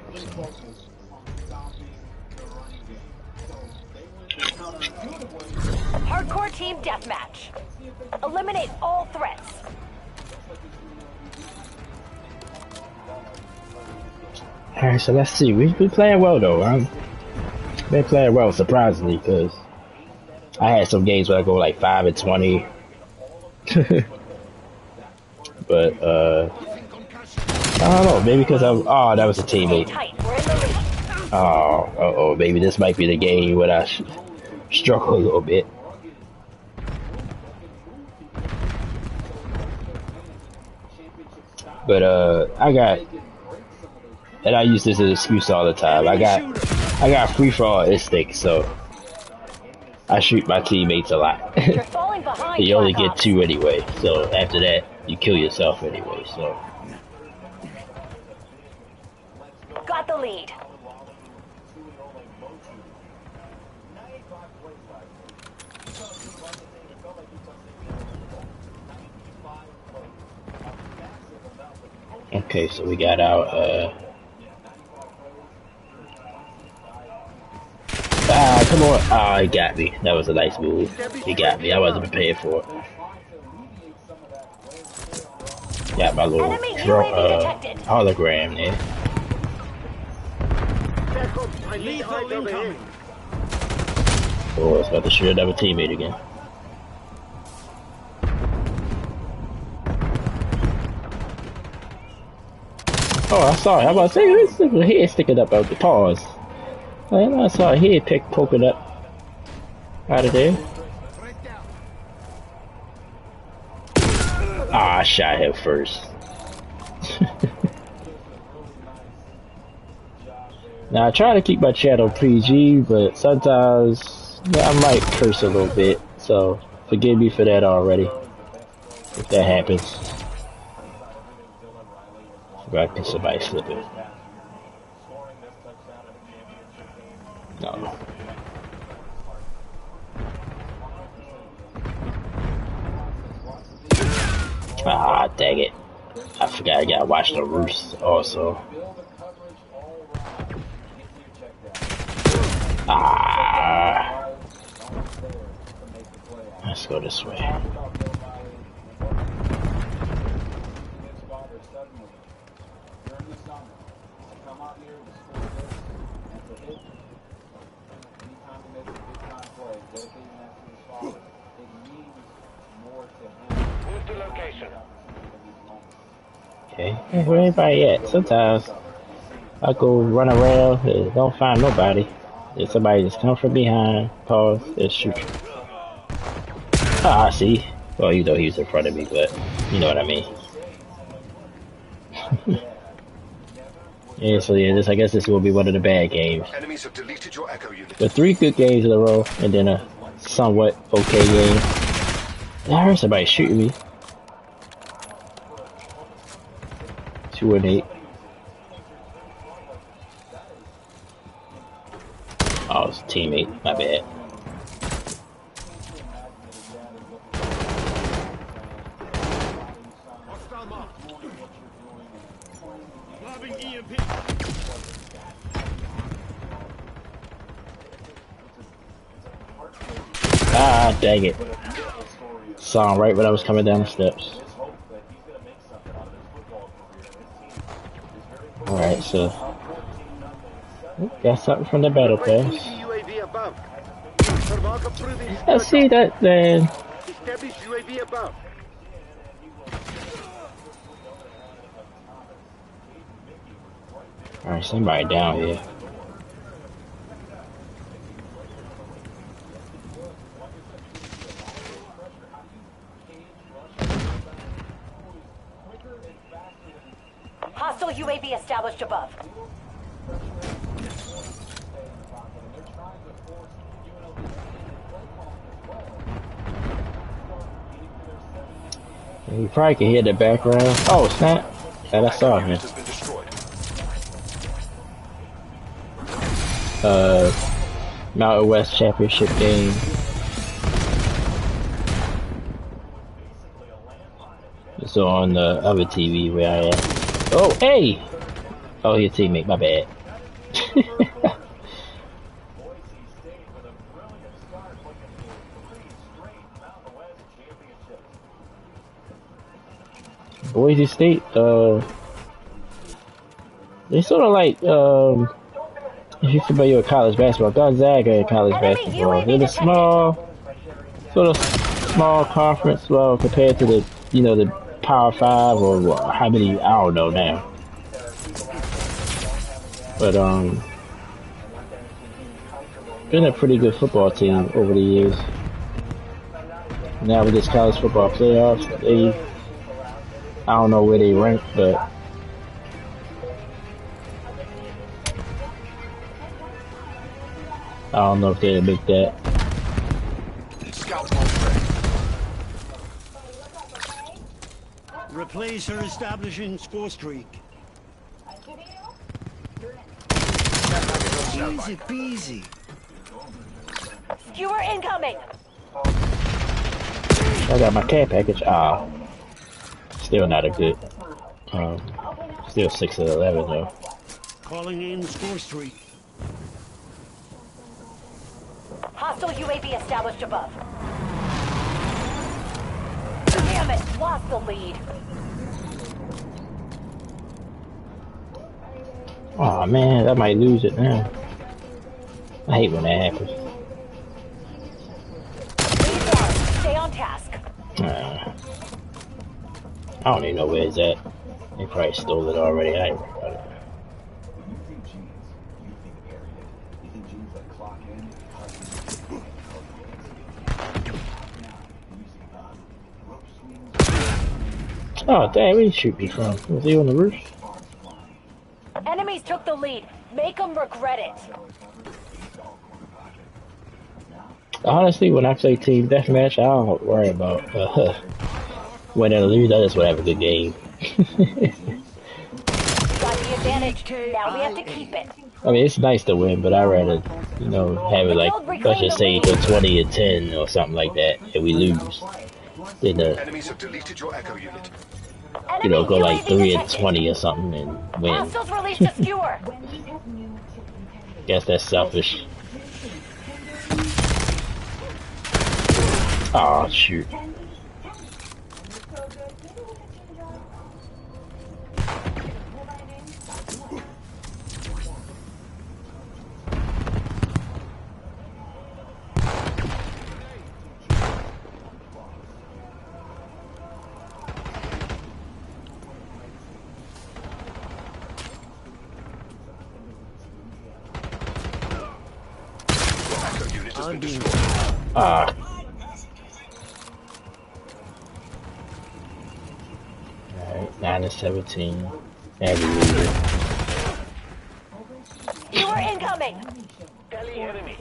Hardcore team deathmatch. Eliminate all threats. Alright, so let's see. We've been playing well though. Been playing well, surprisingly, because I had some games where I go like 5 and 20. But I don't know, maybe because oh, that was a teammate. Oh, maybe this might be the game where I struggle a little bit. But and I use this as an excuse all the time. I got free for all instincts, so I shoot my teammates a lot. You only get 2 anyway, so after that you kill yourself anyway. So got the lead. okay, so we got our come on. Ah, he got me. That was a nice move. He got me. I wasn't prepared for it. Got my little hologram there. Oh, it's about to shoot another teammate again. Oh, I saw it. I was about to say, there's a head sticking up out the paws. I saw a head poking up out of there. Ah, I shot him first. Now, I try to keep my channel PG, but sometimes I might curse a little bit. So, forgive me for that already, if that happens. I can somebody slipping. No. Ah, dang it. I forgot I gotta watch the roofs also. Ah. Let's go this way. Okay, where everybody at? Sometimes I go run around and don't find nobody. Then somebody just come from behind, pause, and shoot you. Ah, see? Well, you know he was in front of me, but you know what I mean. Yeah, so yeah, I guess this will be one of the bad games. Enemies have deleted your echo unit. But 3 good games in a row, and then a somewhat okay game. I heard somebody shooting me. 2 and 8. Oh, it's a teammate. My bad. Ah, dang it. Saw him right when I was coming down the steps. Alright, so got something from the battle pass. UAV above. Survival proving I see that then. Establish UAV above. Alright, somebody down here. Hostile UAV established above. You probably can hear the background. Oh, snap. And I saw him. Unit has been destroyed. Mountain West Championship game. It's on the other TV where I am. Oh, hey! Oh, your teammate, my bad. Boise State, they sort of like, if you're familiar with college basketball, Gonzaga in college basketball. They're the sort of small conference, well, compared to the, you know, the Power 5 or how many, I don't know now. But, been a pretty good football team over the years. Now with this college football playoffs, I don't know where they rank, but I don't know if they'll make that. Scouts on track. Replace her establishing score streak. Easy peasy. Skewer incoming. I got my care package. Ah, still not a good. Still 6 of 11 though. Calling in score streak. Hostile UAV established above. Damn it, lost the lead. Oh man, I might lose it now. I hate when that happens. Stay on task. I don't even know where it's at. They probably stole it already. I ain't worried about it. Oh damn, where did he shoot me from? Was he on the roof? Enemies took the lead. Make them regret it. Honestly, when I play Team Deathmatch, I don't worry about win or lose. I just want to have a good game. Got the advantage. Now we have to keep it. I mean, it's nice to win, but I'd rather, you know, have it like, let's just say to 20-10 or something like that, and we lose. Then, Enemies have deleted your echo unit. you know, go like 3-20 or something and win. Hostiles released a skewer. Guess that's selfish. Oh shoot. Echo unit has been destroyed. Ah. Alright, 9-17. Every leader. Skewer incoming. Tally enemy.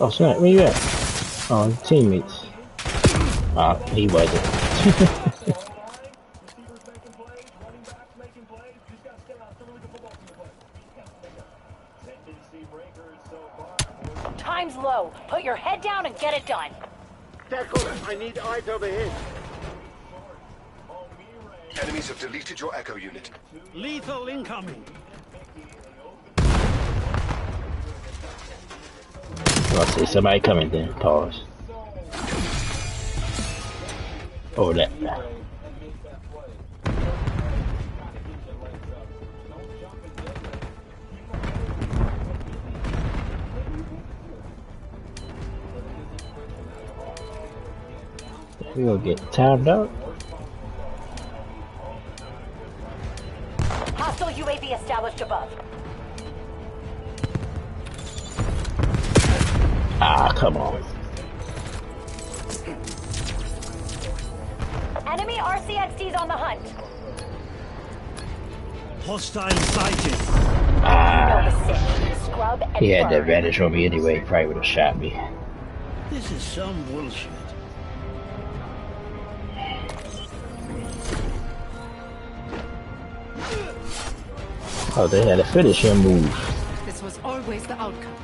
Oh snap, where you at? Oh, teammates. He wasn't. Time's low. Put your head down and get it done. Tackle, I need eyes overhead. Enemies have deleted your echo unit. Lethal incoming. I'll see somebody coming then. Pause. Oh, that. We gonna get timed out. Hostile UAV established above. Ah, come on. Enemy RCXD's on the hunt. Hostile sighted. Know the sit. Scrub and He had the burn. advantage on me anyway. He probably would have shot me. This is some bullshit. Oh, they had a finish him move. This was always the outcome.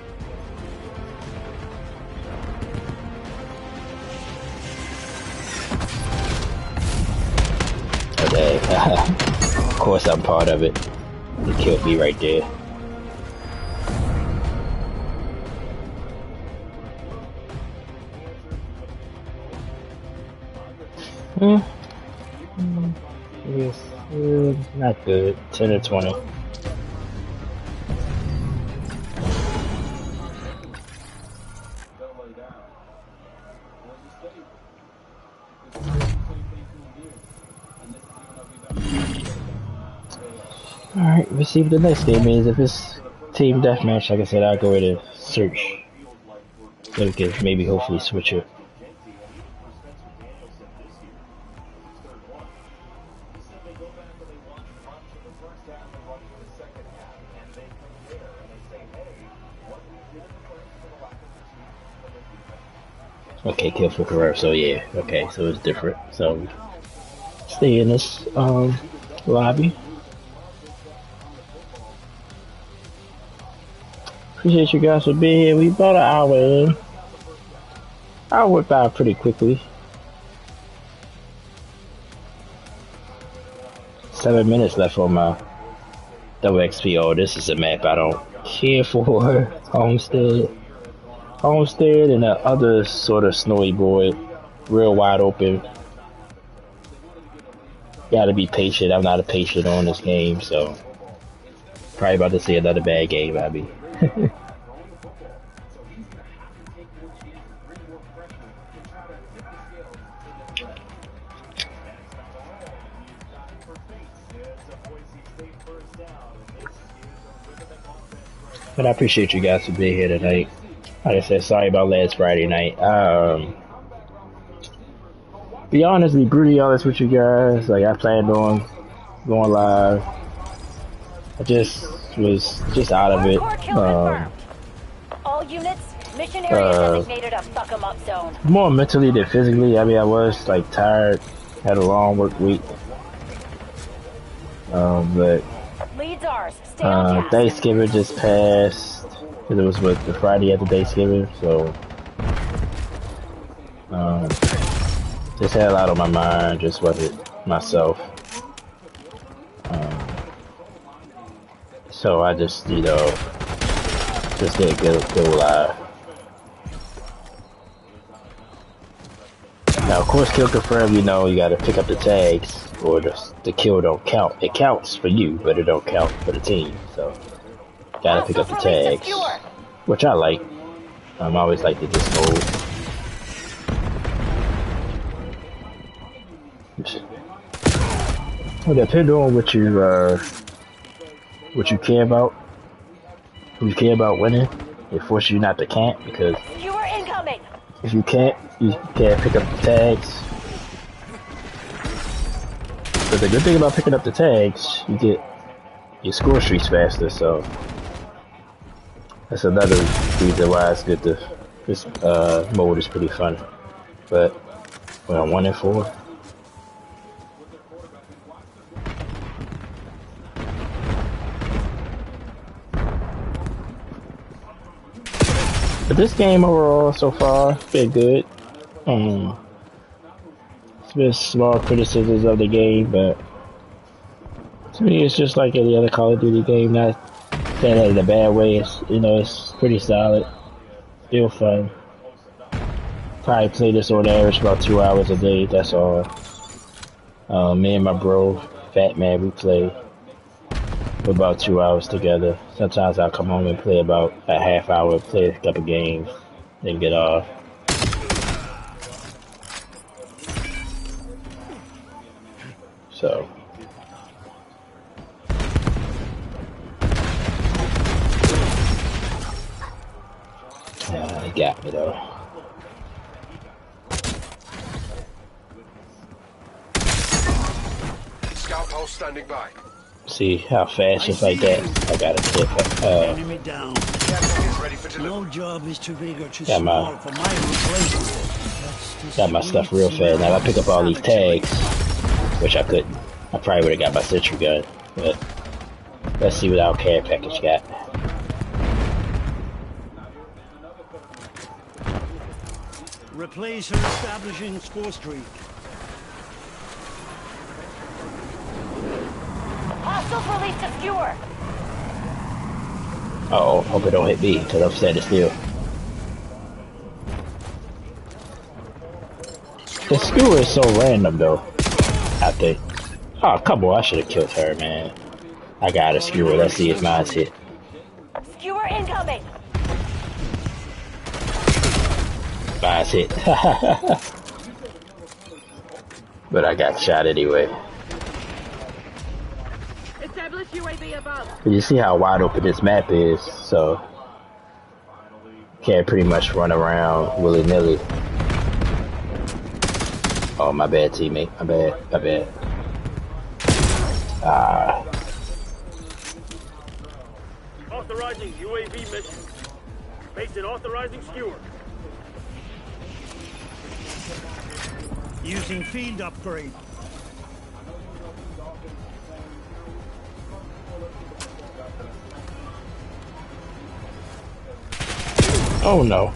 Okay. Of course I'm part of it. He killed me right there. Yes, not good. 10 or 20. Alright, let's see what the next game is. If it's team deathmatch, like I said, I'll go ahead and search. So we can maybe hopefully switch it. Okay, kill for career, so yeah, okay, so it's different. So stay in this lobby. Appreciate you guys for being here. We about an hour in. I went by pretty quickly. 7 minutes left on my double XP. Oh, this is a map I don't care for. Homestead and the other sort of snowy boy, real wide open. Gotta be patient. I'm not a patient on this game, so probably about to see another bad game, Abby. But I appreciate you guys for being here tonight. Like I said, sorry about last Friday night. Be honestly, brutally honest with you guys. Like, I planned on going live. I just was out of it. Hardcore kill confirmed. All units, mission area designated a fuck 'em up zone. More mentally than physically. I mean, I was like tired, had a long work week. But Leads ours. Stay on task. Thanksgiving just passed. Cause it was the Friday after Thanksgiving, so just had a lot on my mind. Just wasn't myself. So I just, just didn't go live. Now, of course, kill confirm, you gotta pick up the tags, or the kill don't count. It counts for you, but it don't count for the team, so gotta pick up the tags, which I like. I always like to just move. Well, depending on what you care about. If you care about winning, it forces you not to camp, because You are incoming. if you can't pick up the tags. But the good thing about picking up the tags, you get your score streaks faster, so that's another reason why it's good to This mode is pretty fun, but we're on 1 and 4. But this game overall so far has been good. It's been small criticisms of the game, but to me it's just like any other Call of Duty game. Not saying that in a bad way. It's, you know, it's pretty solid, still fun. Probably play this on average about 2 hours a day. That's all. Me and my bro, Fat Man, we play for about 2 hours together. Sometimes I'll come home and play about a half hour, play a couple games, then get off. So. He got me though. Scout pulse standing by. See how fast just like that? I got a tip. Enemy down. Ready for delivery. No job is too big or too Got small my- for my replacement. Got my stuff real fast. Now if I pick up all these tags, which I couldn't. I probably would have got my sentry gun, but let's see what our care package got. Replacer establishing score streak. Hostiles released a skewer. Uh-oh, hope it don't hit me, because I'm standing still. The skewer is so random, though, I think. Oh, come on, I should have killed her, man. I got a skewer, let's see if mine's hit. Skewer incoming. Mine's hit. But I got shot anyway. Establish UAV above. But you see how wide open this map is, so can't pretty much run around willy-nilly. Oh, my bad, teammate. My bad. Ah. Authorizing UAV mission. Basic authorizing skewer. Using field upgrade. Oh no.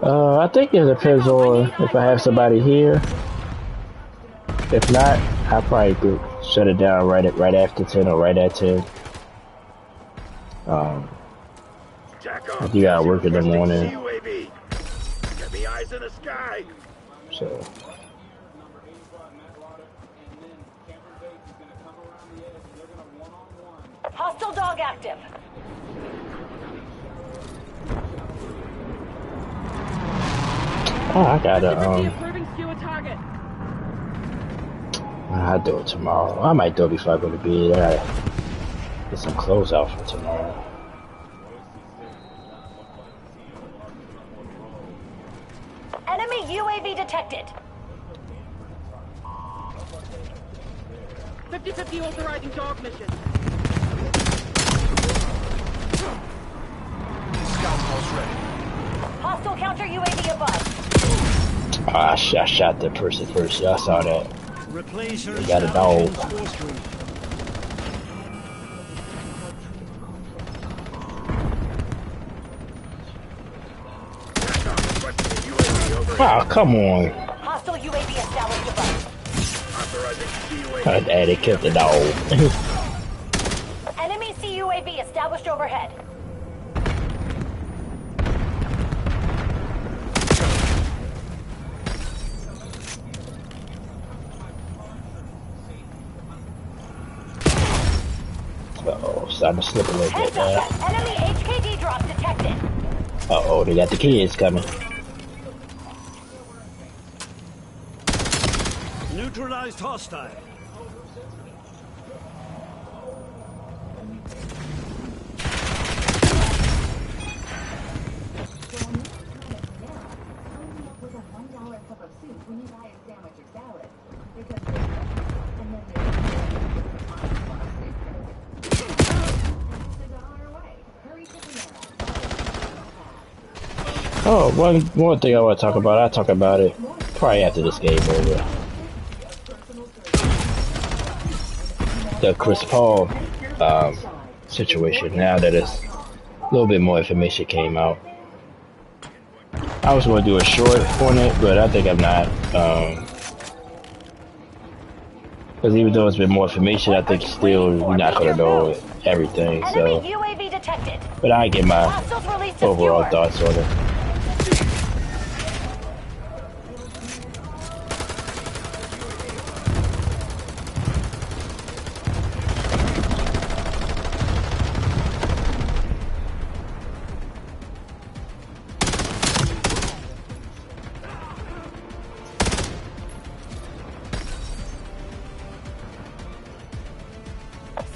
I think it depends on if I have somebody here. If not, I probably could shut it down right after 10 or right at 10. I do gotta work in the morning. UAV. Get the eyes in the sky. So. Hostile dog active. Oh, I gotta, Approving skewer target. I'll do it tomorrow. I might do it before I go to bed. I gotta get some clothes out for tomorrow. Enemy UAV detected. 50-50 authorizing dog mission. Scout pulse ready. Hostile counter UAV above. Oh, I shot that person first. Yeah, I saw that. Replacer They got a dog. establishing score streak. Oh, come on. Hostile UAV established above. They killed the dog. Enemy CUAV established overhead. Uh-oh, starting to slip a little bit Heads now. up, enemy HKD drop detected. Uh-oh, they got the kids coming. Neutralized hostile. Oh, one more thing I want to talk about. I'll talk about it probably after this game over. The Chris Paul situation. Now that it's a little bit more information came out, I was going to do a short on it, but I think I'm not. Because even though it's been more information, I think still you're not going to know everything. So, Enemy UAV detected. but I get my Hostiles released a overall skewer. thoughts on it.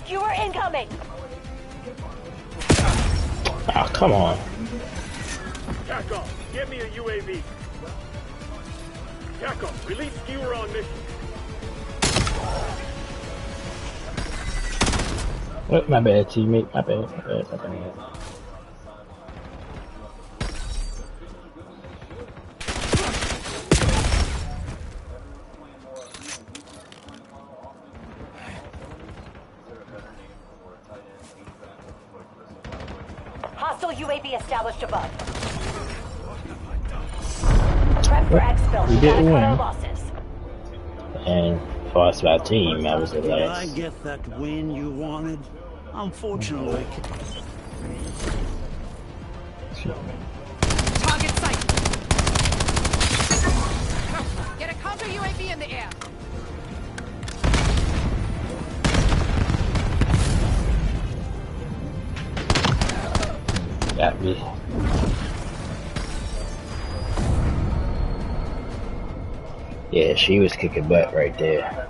Skewer incoming. Oh, come on. Yakov, get me a UAV. Yakov, release skewer on mission. Oh, my bad, teammate. My bad. My bad. My bad. Hostile UAV established above. Prep for exfil. We We didn't gotta cut our win. losses. And for us, our team, I was the Did I last. get that win you wanted? Unfortunately. Target sight. Get a counter UAV in the air. Got me. Yeah, she was kicking butt right there.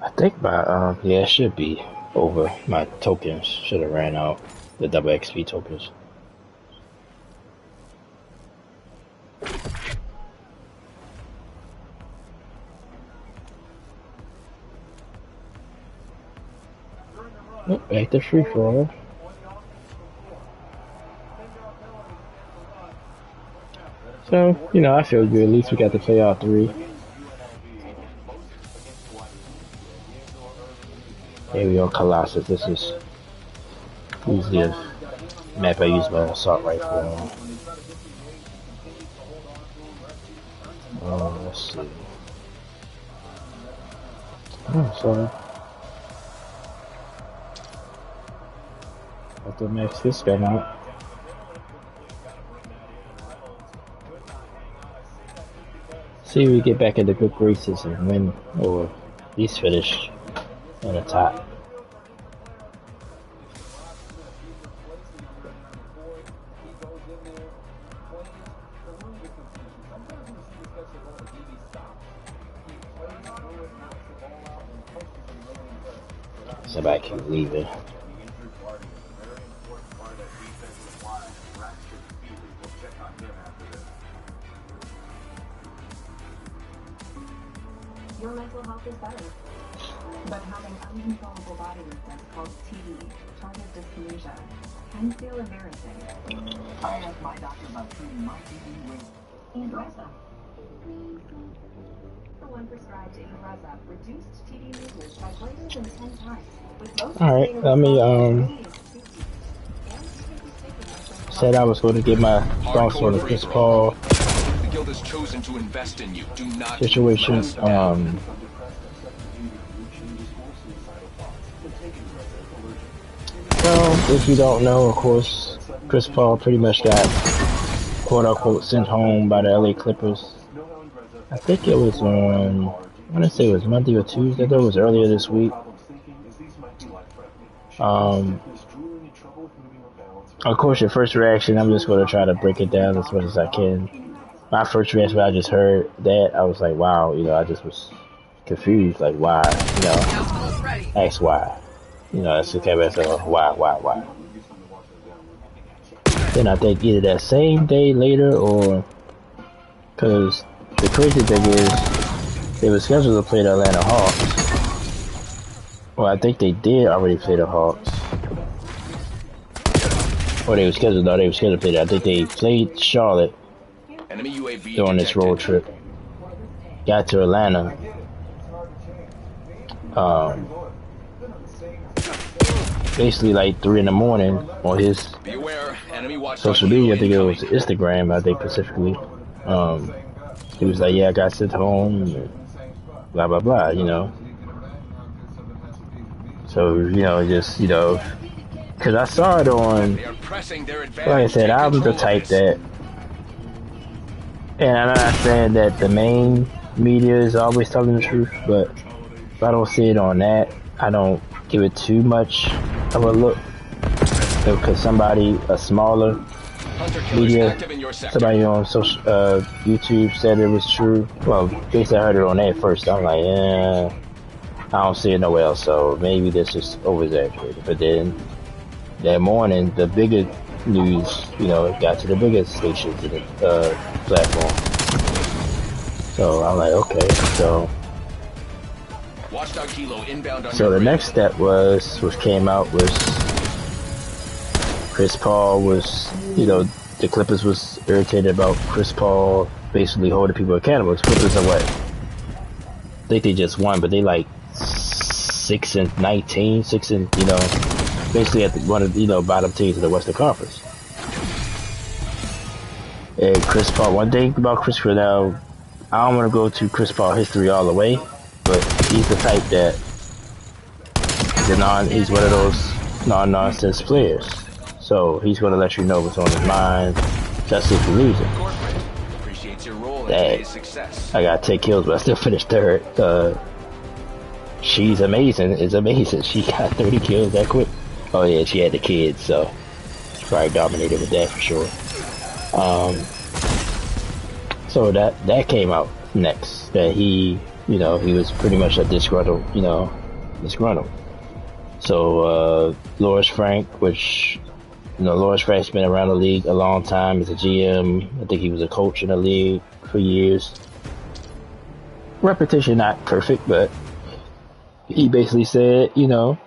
I think my yeah, it should be over. My tokens should have ran out. The double XP tokens. Oh, back to free for all. So, you know, I feel good. At least we got to play all three. Here we go, Colossus. This is usually a map I use my assault rifle on. Let's see. Oh, sorry. Have to max this gun out. See if we get back into good graces and win, or at least finish on the top. Somebody keep leaving. Your mental health is better. But having uncontrollable body movements called TD, tardive dyskinesia, can feel embarrassing. I asked my doctor about treating my TD with Ingrezza. The one prescribed Ingrezza reduced TD movements by greater than 10 times. Alright, let me said I was going to get my thoughts on the Chris Paul The guild has chosen to invest in you. Do not situation. let us down. Well, if you don't know, of course, Chris Paul pretty much got quote unquote sent home by the LA Clippers. I think it was on, I want to say it was Monday or Tuesday, though it was earlier this week. Of course, your first reaction, I'm just going to try to break it down as much as I can. My first reaction when I just heard that, I was like, wow, you know, I just was confused, like, why, you know, ask why. You know, that's the kind of why. Then I think either that same day later or, because the crazy thing is they were scheduled to play the Atlanta Hawks. Well, I think they did already play the Hawks. Or they were scheduled to play that. I think they played Charlotte Enemy UAV during this road trip. Got to Atlanta. Basically like 3 in the morning on his Beware, enemy social media. I think it was Instagram. I think specifically. He was like, "Yeah, I got sent home." And blah blah blah. You know. So because I saw it on. Like I said, I'm the type that, and I'm not saying that the main media is always telling the truth, but if I don't see it on that, I don't give it too much of a look. Because somebody, a smaller media, somebody on social YouTube said it was true. Well, basically I heard it on there first. I'm like, yeah, I don't see it nowhere else. So maybe this is over exaggerated. But then that morning, the bigger news, got to the biggest stations in the platform. So I'm like, okay, so the next step was came out was Chris Paul was, the Clippers was irritated about Chris Paul basically holding people accountable. The Clippers are what? I think they just won, but they like 6-19, basically at one of bottom teams in the Western Conference. And Chris Paul, one thing about Chris Paul now, I don't want to go to Chris Paul history all the way, but he's the type that he's one of those non-nonsense players. So he's going to let you know what's on his mind, just if you lose it. I got 10 kills, but I still finished third. She's amazing. It's amazing. She got 30 kills that quick. Oh yeah, she had the kids, so she probably dominated with that for sure. So that came out next. That he was pretty much a disgruntled. So Loris Frank, which Loris Frank's been around the league a long time as a GM. I think he was a coach in the league for years. Reputation not perfect, but he basically said, he didn't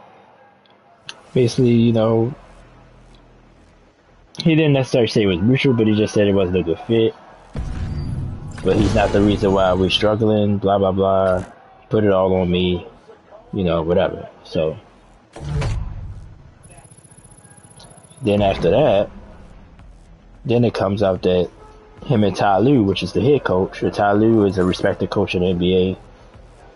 necessarily say it was mutual, but he just said it wasn't a good fit. But he's not the reason why we're struggling, blah, blah, blah. Put it all on me, whatever. So then after that, then it comes out that him and Ty Lue, which is the head coach, and Ty Lue is a respected coach in the NBA,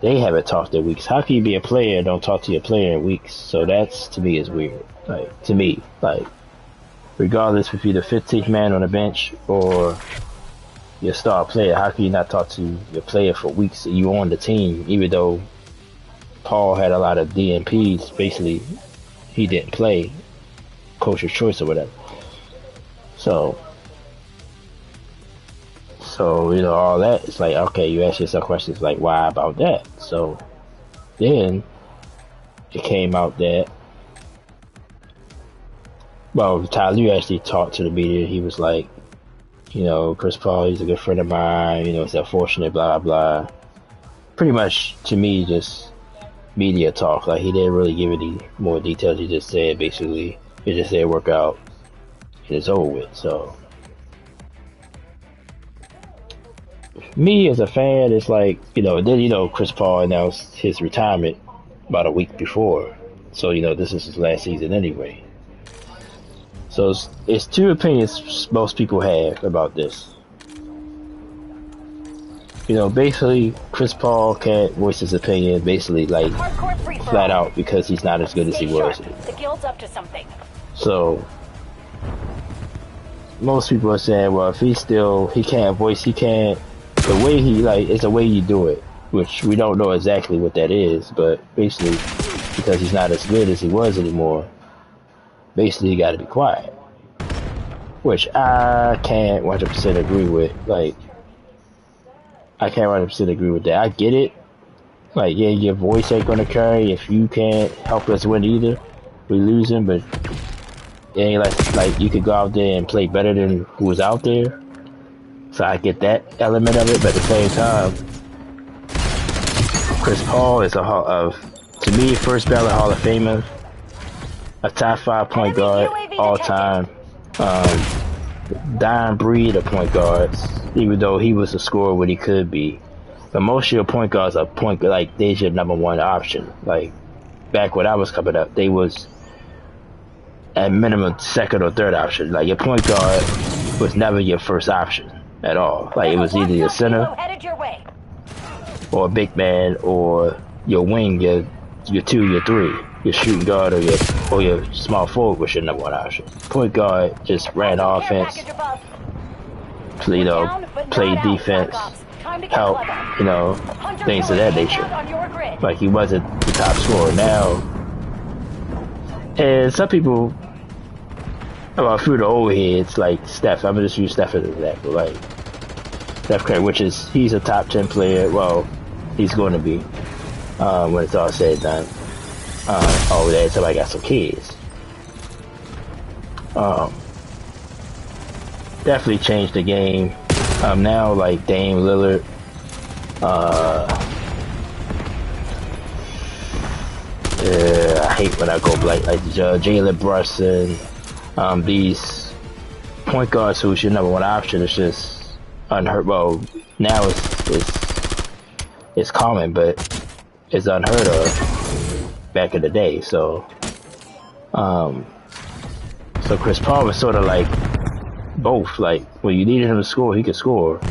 they haven't talked in weeks. How can you be a player and don't talk to your player in weeks? So that's, to me, is weird. To me, regardless if you're the 15th man on the bench or your star player, how can you not talk to your player for weeks? You on the team, even though Paul had a lot of DNPs. Basically, he didn't play, coach's choice or whatever. So all that, it's like, okay, you ask yourself questions like, why about that? So then it came out that, well, Ty Lue actually talked to the media. He was like, Chris Paul, he's a good friend of mine, it's unfortunate, blah, blah. Pretty much, to me, just media talk. Like, he didn't really give any more details. He just said, basically, work out, and it's over with. So me as a fan, it's like, then, Chris Paul announced his retirement about a week before. So, this is his last season anyway. So it's two opinions most people have about this. Basically, Chris Paul can't voice his opinion, basically, like, flat out, because he's not as good as he was. The guild's up to something. So most people are saying, well, if he can't voice, the way it's the way you do it, which we don't know exactly what that is, but basically, because he's not as good as he was anymore, basically you gotta be quiet. Which I can't 100% agree with. I can't 100% agree with that. I get it. Like, yeah, your voice ain't gonna carry if you can't help us win either. We losing, but it ain't like you could go out there and play better than who was out there. So I get that element of it, but at the same time, Chris Paul is to me, first ballot Hall of Famer, a top 5 point guard all time, dying breed of point guards, even though he was a scorer what he could be. But most of your point guards are like, they's your number one option. Like, back when I was coming up, they was at minimum second or third option. Like, your point guard was never your first option at all. Like, it was either your center or a big man, or your wing, your 2, your 3, your shooting guard, or your small forward was your number one option. Point guard just ran offense, play defense, help, things of that nature. Like, he wasn't the top scorer now. And some people, about through the old heads, like Steph, I'm gonna just use Steph as an example, like Steph Curry, he's a top 10 player. Well, he's going to be when it's all said and done. Over there until I got some kids. Definitely changed the game. Now, like Dame Lillard, I hate when I go like Jalen Brunson. These point guards who's your number one option is just unheard. Well, now it's common, but it's unheard of back in the day. So Chris Paul was sort of like both. Like, when you needed him to score, he could score,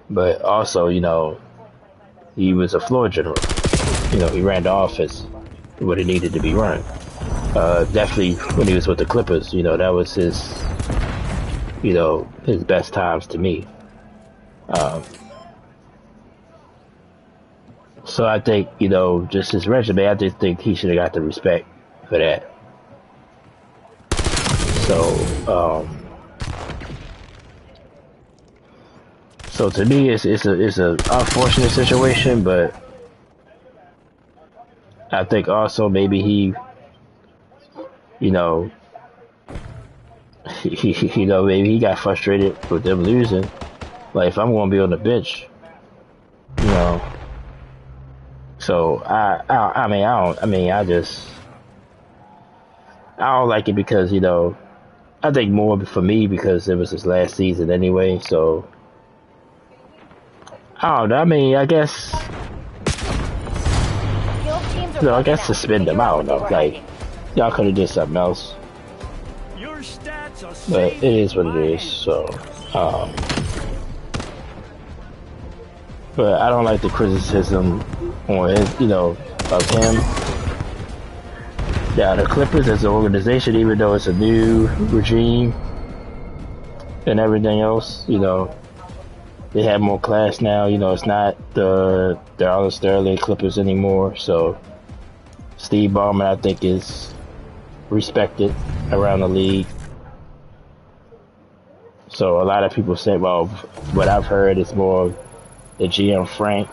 but also, he was a floor general. He ran the offense what it needed to be run. Definitely when he was with the Clippers, that was his best times to me. So I think, just his resume, I just think he should have got the respect for that. So to me, it's a unfortunate situation, but I think also maybe he maybe he got frustrated with them losing. Like, if I'm going to be on the bench, So I don't like it because, I think more for me because it was his last season anyway. So I don't know. I guess. I guess suspend him. I don't know. Like, y'all could have did something else. But it is what it is. So, but I don't like the criticism on his, of him. Yeah, the Clippers as an organization, even though it's a new regime and everything else, they have more class now. It's not the Dallas Sterling Clippers anymore. So Steve Ballmer, I think, is respected around the league. So a lot of people say, well, what I've heard is more the GM Frank.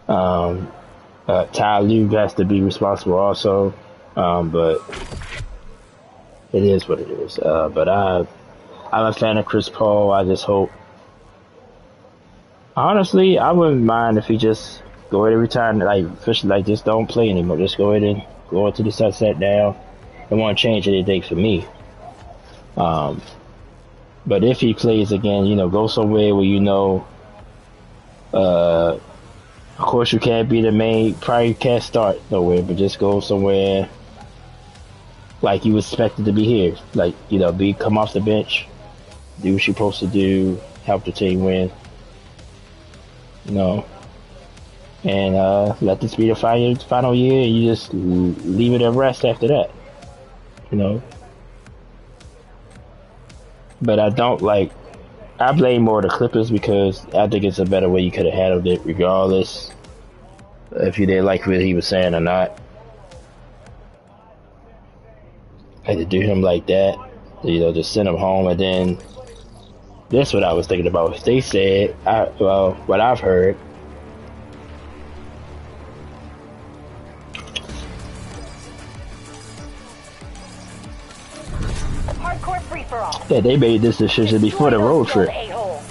Ty Lue has to be responsible also. But it is what it is. But I'm a fan of Chris Paul. I just hope. Honestly, I wouldn't mind if he just go ahead and retire. Like, just don't play anymore. Just go ahead and go into the sunset now. It won't change anything for me. But if he plays again, go somewhere where of course you can't be the main, probably can't start nowhere, but just go somewhere like you expected to be here. Like, come off the bench, do what you're supposed to do, help the team win. And let this be the final year, and you just leave it at rest after that. But I blame more the Clippers because I think it's a better way you could have handled it, regardless if you didn't like what he was saying or not. Had to do him like that, just send him home. And then that's what I was thinking about. If they said, what I've heard, hardcore free-for-all. Yeah, they made this decision before the road trip. A-holes.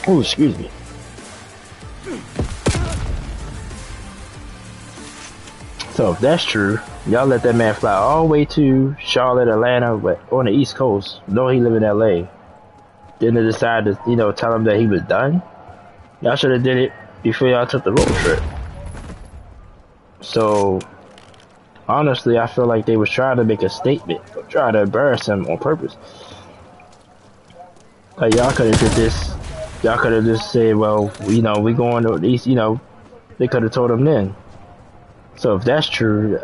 Oh, excuse me. So if that's true, y'all let that man fly all the way to Charlotte, Atlanta, but on the East Coast. No, he live in LA. Then they decided to, tell him that he was done. Y'all should have did it before y'all took the road trip. So honestly, I feel like they was trying to make a statement, or trying to embarrass him on purpose. Like y'all could have did this. Y'all could have just said, well, we going to these, they could have told him then. So if that's true,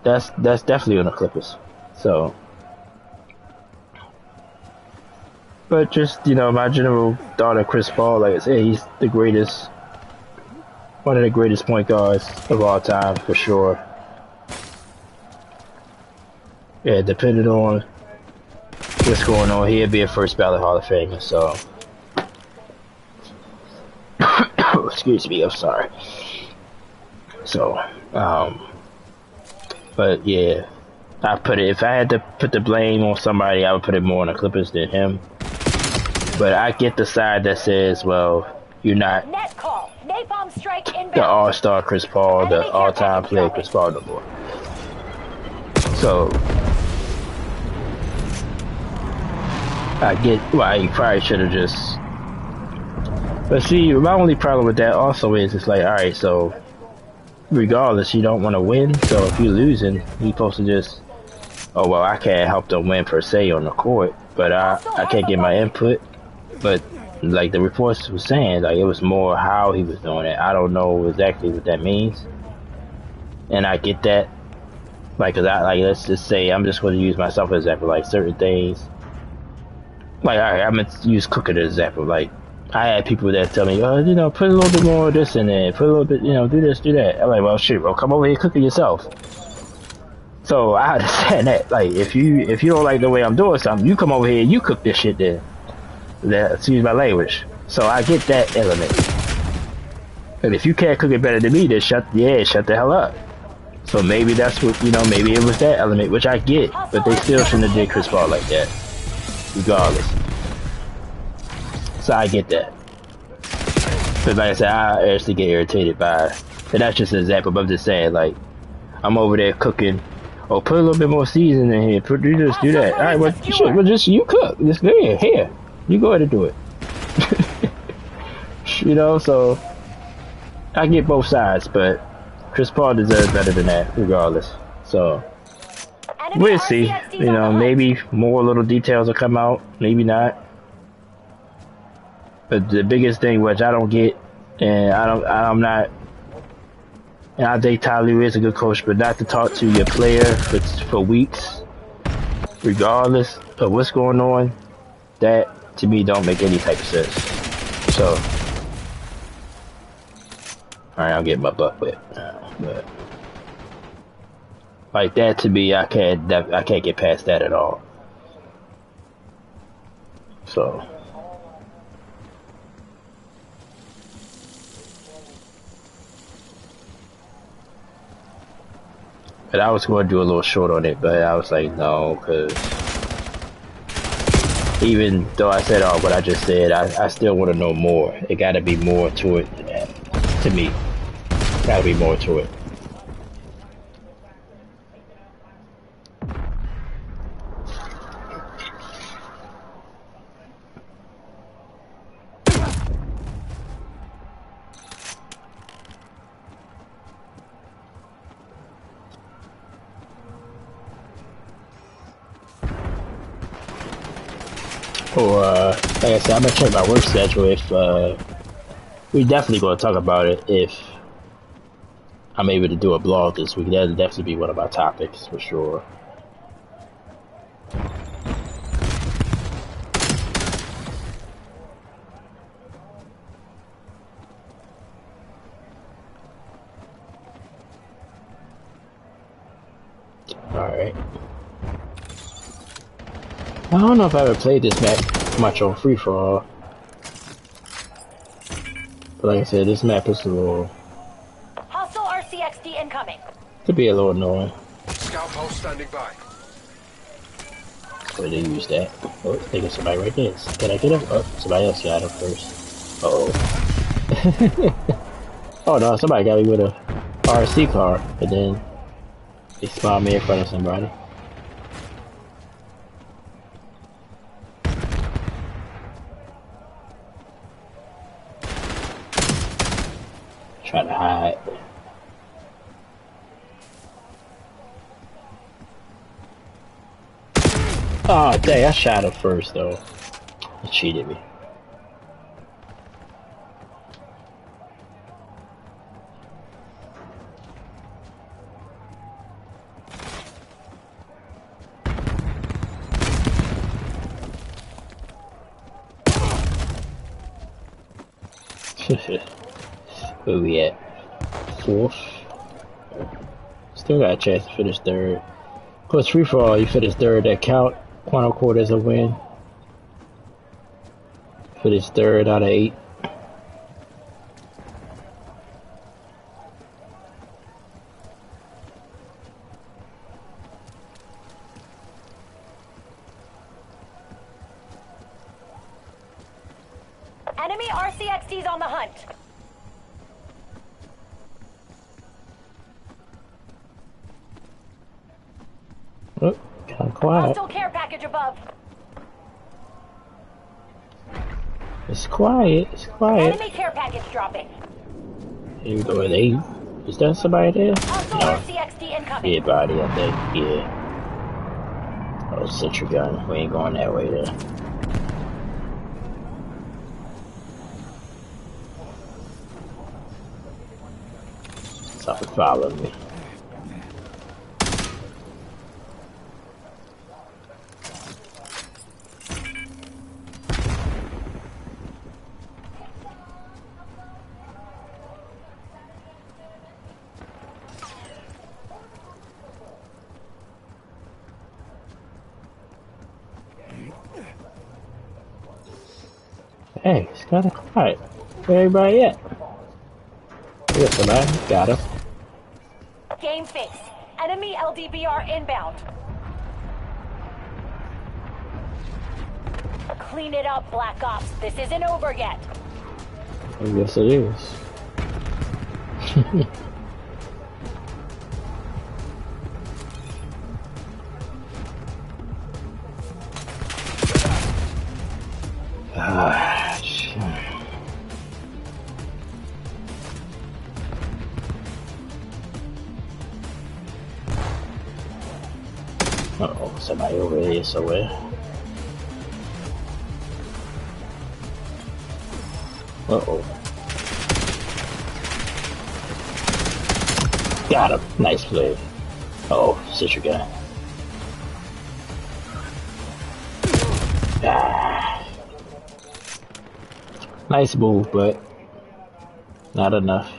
that's definitely on the Clippers. So, but just, my general thought of Chris Paul, like I said, he's the greatest, one of the greatest point guards of all time, for sure. Yeah, depending on what's going on, he'll be a first ballot Hall of Famer, so. Excuse me, I'm sorry. So, but yeah, if I had to put the blame on somebody, I would put it more on the Clippers than him. But I get the side that says, well, you're not Net call. Napalm strike inbound. the all-star Chris Paul, the all-time player Chris Paul no more. So, I get why you probably should have just. But see, my only problem with that also is it's like, alright, so regardless, you don't want to win, so if you're losing, you're supposed to just, oh well, I can't help them win per se on the court, but I can't get my input. But like the reports was saying, like it was more how he was doing it. I don't know exactly what that means, and I get that. Like, cause let's just say I'm just going to use myself as an example, like certain things. Like, alright, I'm gonna use cooking as an example, like. I had people that tell me, oh, put a little bit more of this in there, put a little bit, do this, do that. I'm like, well, shit, bro, come over here, cook it yourself. So I understand that. Like, if you don't like the way I'm doing something, you come over here and you cook this shit then. Excuse my language. So I get that element. And if you can't cook it better than me, then shut the hell up. So maybe that's what, maybe it was that element, which I get, but they still shouldn't have did Chris Paul like that, regardless. So I get that. Because like I said, I actually get irritated by it. And that's just an example, but I'm just saying, like, I'm over there cooking. Oh, put a little bit more seasoning in here. Do this, do that. Alright, well, shit, well, just you cook. Just here. You go ahead and do it. So I get both sides, but Chris Paul deserves better than that, regardless. So we'll see. Maybe more little details will come out, maybe not. But the biggest thing, which I don't get, and I'm not, and I think Ty Lue is a good coach, but not to talk to your player for weeks, regardless of what's going on, that to me don't make any type of sense. So, alright, I'll get my butt wet now, but like that to me, I can't get past that at all. So. But I was going to do a little short on it, but I was like, no, because even though I said all what I just said, I still want to know more. It got to be more to it than that, to me. Got to be more to it. Or, like I said, I'm gonna check my work schedule if, we definitely gonna talk about it if I'm able to do a blog this week. That'll definitely be one of my topics, for sure. Alright. I don't know if I ever played this map much on free for all. But like I said, this map is a little... Hostile RCXD incoming. Could be a little annoying. Scout post standing by. Where they use that. Oh, they got somebody right there. Can I get him? Oh, somebody else got him first. Uh-oh. Oh no, somebody got me with a RC car, but then they spawned me in front of somebody. Try to hide. Oh dang, I shot him first though. He cheated me. Where we at? 4th? Still got a chance to finish 3rd. Of course, free for all, you finish 3rd, that count, quote unquote, as a win. Finish 3rd out of 8. Enemy RCXD's on the hunt. Oh, kind of quiet. Hostile care package above. It's quiet. It's quiet. Enemy care package dropping. Here we go. Is there somebody there? Hostile No. RCXD incoming. Yeah, body, I think. Yeah. Oh, sentry gun. We ain't going that way there. Something following me. Hey, it's kind of quiet. Where everybody at? Here's somebody. Got him. Game face. Enemy LDBR inbound. Clean it up, Black Ops. This isn't over yet. I guess it is. Ah, shit. Uh-oh, somebody over here somewhere. Uh-oh. Got him. Nice play. Uh-oh, sentry gun. Ah. Nice move, but not enough.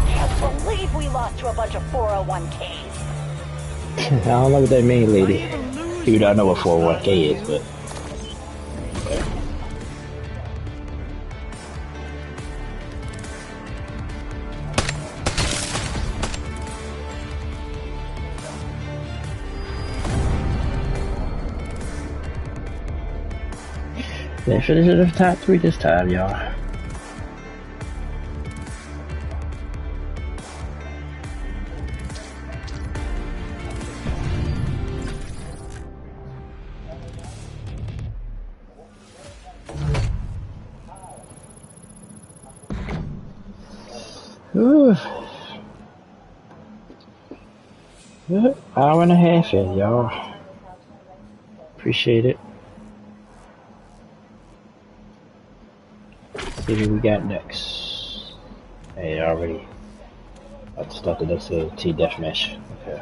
Can't believe we lost to a bunch of 401ks. I don't know what that means, lady. You don't know what 401k is, but... They finished in the top 3 this time, y'all. Good hour and a half in, y'all. Appreciate it. See what we got next. Hey, already. I started this DeathMatch. Okay.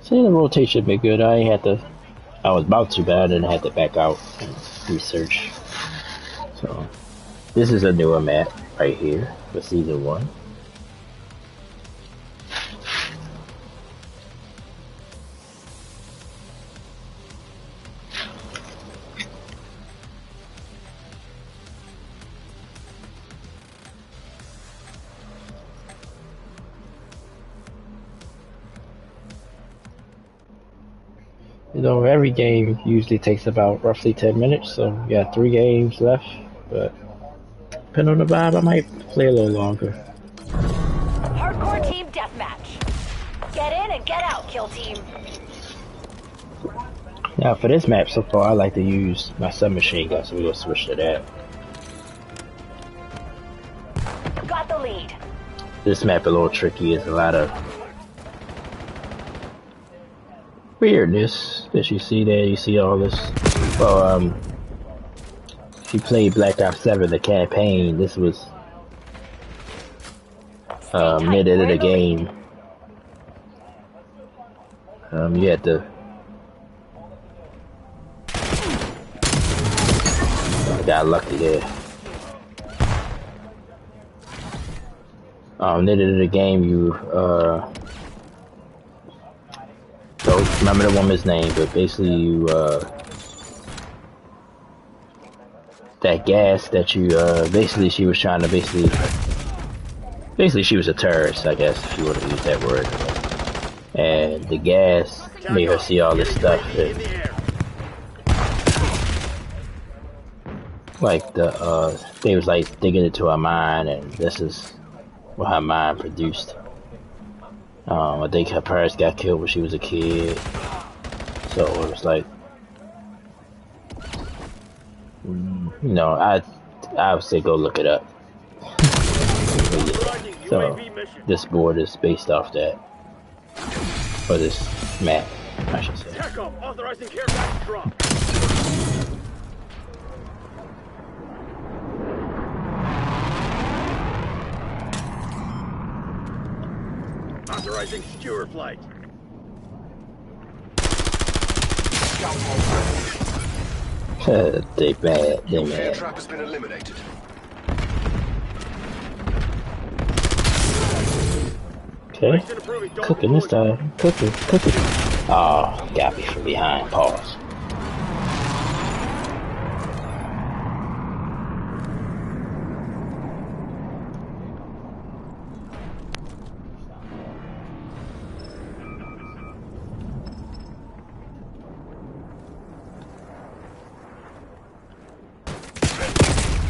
See, the rotation been good. I was about to, but I didn't have to back out and research. So, this is a newer map right here for season 1. You know, every game usually takes about roughly 10 minutes, so we got 3 games left. But depending on the vibe, I might play a little longer. Hardcore team deathmatch. Get in and get out, kill team. Now for this map so far, I like to use my submachine gun, so we're gonna switch to that. Got the lead. This map a little tricky. It's a lot of weirdness that you see there. You see all this. Well, if you played Black Ops 7, the campaign, this was mid of the game. You had to. I got lucky there. Mid of the game, you don't remember the woman's name, but basically you that gas that you basically she was trying to basically she was a terrorist, I guess, if you want to use that word. And the gas made her see all this stuff. And, like they was like digging into her mind, and this is what her mind produced. I think her parents got killed when she was a kid, so it was like, you know, I would say go look it up. Yeah. So this board is based off that, or this map, I should say. TACOM authorizing care package drop. Authorizing skewer flight. They bad, they Air mad. trap has been eliminated. Okay, cooking this time, cooking. Oh, got me from behind, pause.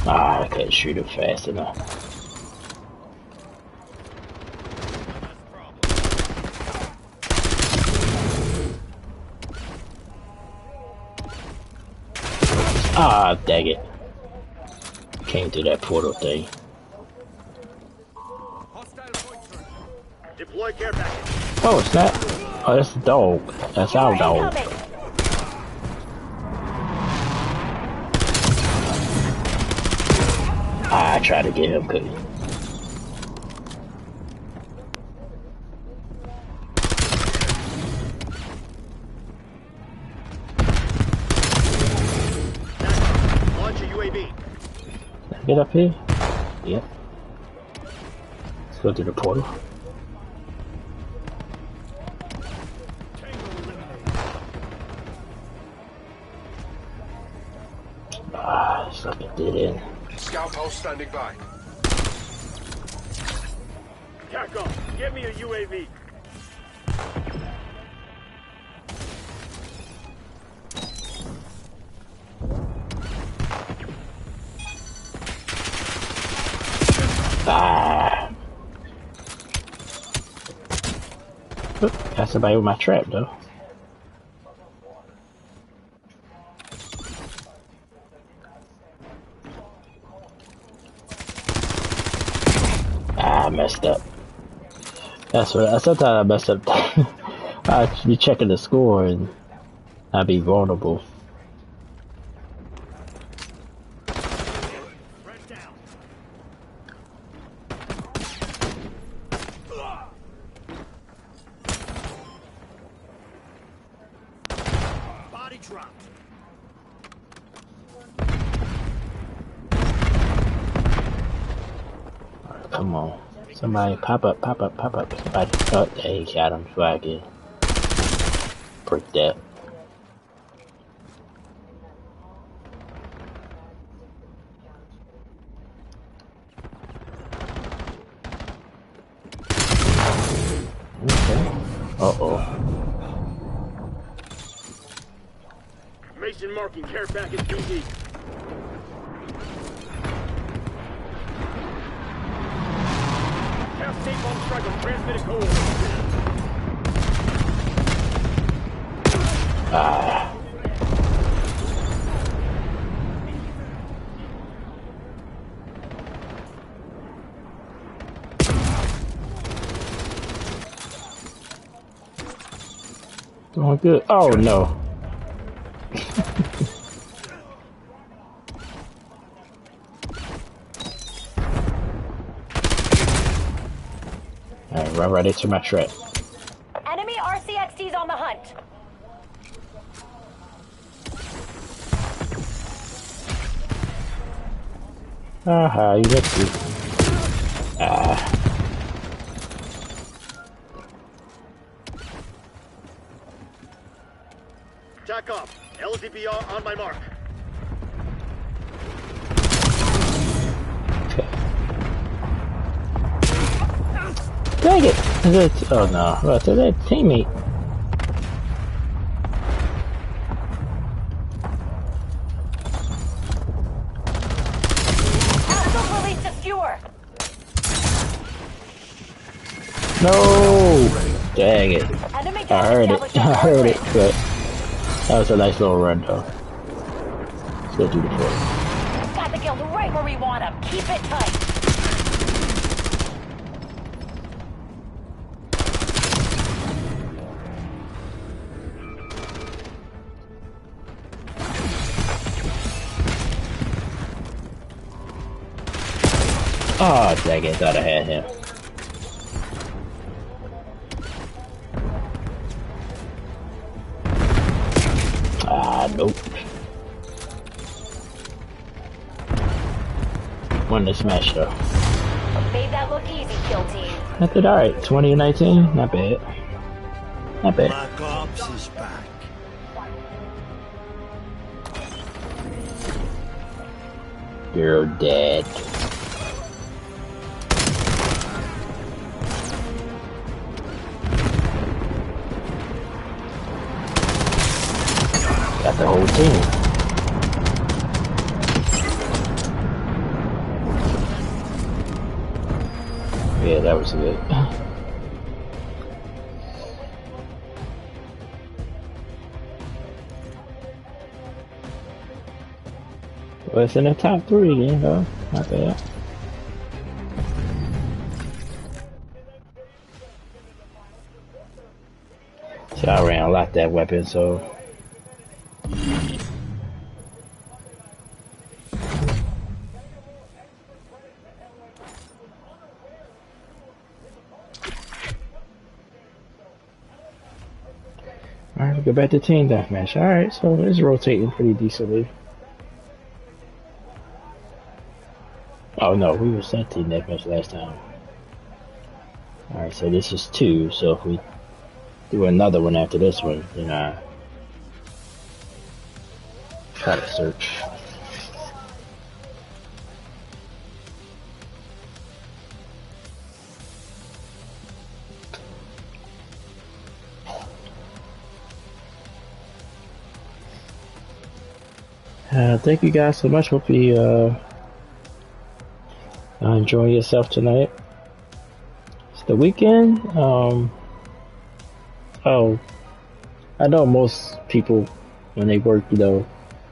I couldn't shoot it fast enough. Ah, dang it. Came through that portal thing. Deploy care package. Oh, it's not. Oh, that's the dog. That's our dog. I tried to get him, couldn't. Launch a UAV. Get up here? Yep. Let's go through the portal. Ah, it's like it did in. Scout pulse standing by. TACOM, get me a UAV. Ah. Oop, got somebody with my trap though. I messed up. That's what sometimes I mess up. I be checking the score and I'd be vulnerable. Body dropped. Come on. Somebody pop up. Somebody, oh, there he got him so I can break that. Okay. Uh-oh. Formation marking care package PD. Cast napalm strike on transmitted coordinates. Doing good. Oh no. Alright, run right into my trap. Enemy RCXD's on the hunt. Aha, you got to. Attack off. LZBR on my mark. Dang it! Oh no, that's that teammate. Hostile release the skewer. No! Dang it. Enemy I heard it. established I heard it, coordinates. but that was a nice little run though. Let's go do the fourth. Got the guild right where we want them. Keep it tight. Oh, dang it, thought I had him. Ah, nope. Won this match though. Made that look easy, kill team. I did alright. 2019, not bad. Not bad. Black Ops is back. You're dead. Got the whole team. Yeah, that was good. Well, it's in the top 3 again, though. Not bad. So I ran a lot that weapon, so. Alright, we go back to team deathmatch. Alright, so it's rotating pretty decently. Oh no, we were sent team deathmatch last time. Alright, so this is 2, so if we do another one after this one, then I try to search. Thank you guys so much. Hope you enjoy yourself tonight. It's the weekend. Oh, I know most people when they work, you know,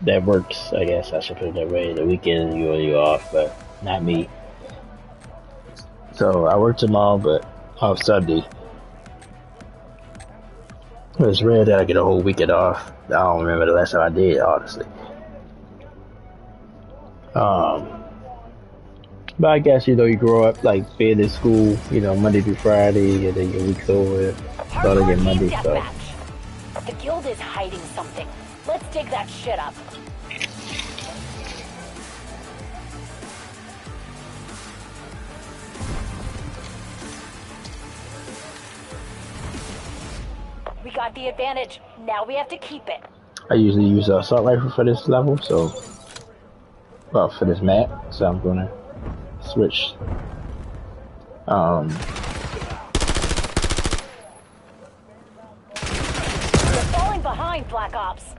that works. I guess I should put it that way. The weekend you're off, but not me. So I work tomorrow, but off Sunday. It's rare that I get a whole weekend off. I don't remember the last time I did, honestly. But I guess, you know, you grow up like being in school, you know, Monday through Friday, and then your week's over, start again Monday, so. The guild is hiding something. Let's dig that shit up. We got the advantage. Now we have to keep it. I usually use a assault rifle for this level, so, well, for this map, so I'm gonna switch. You're falling behind, Black Ops.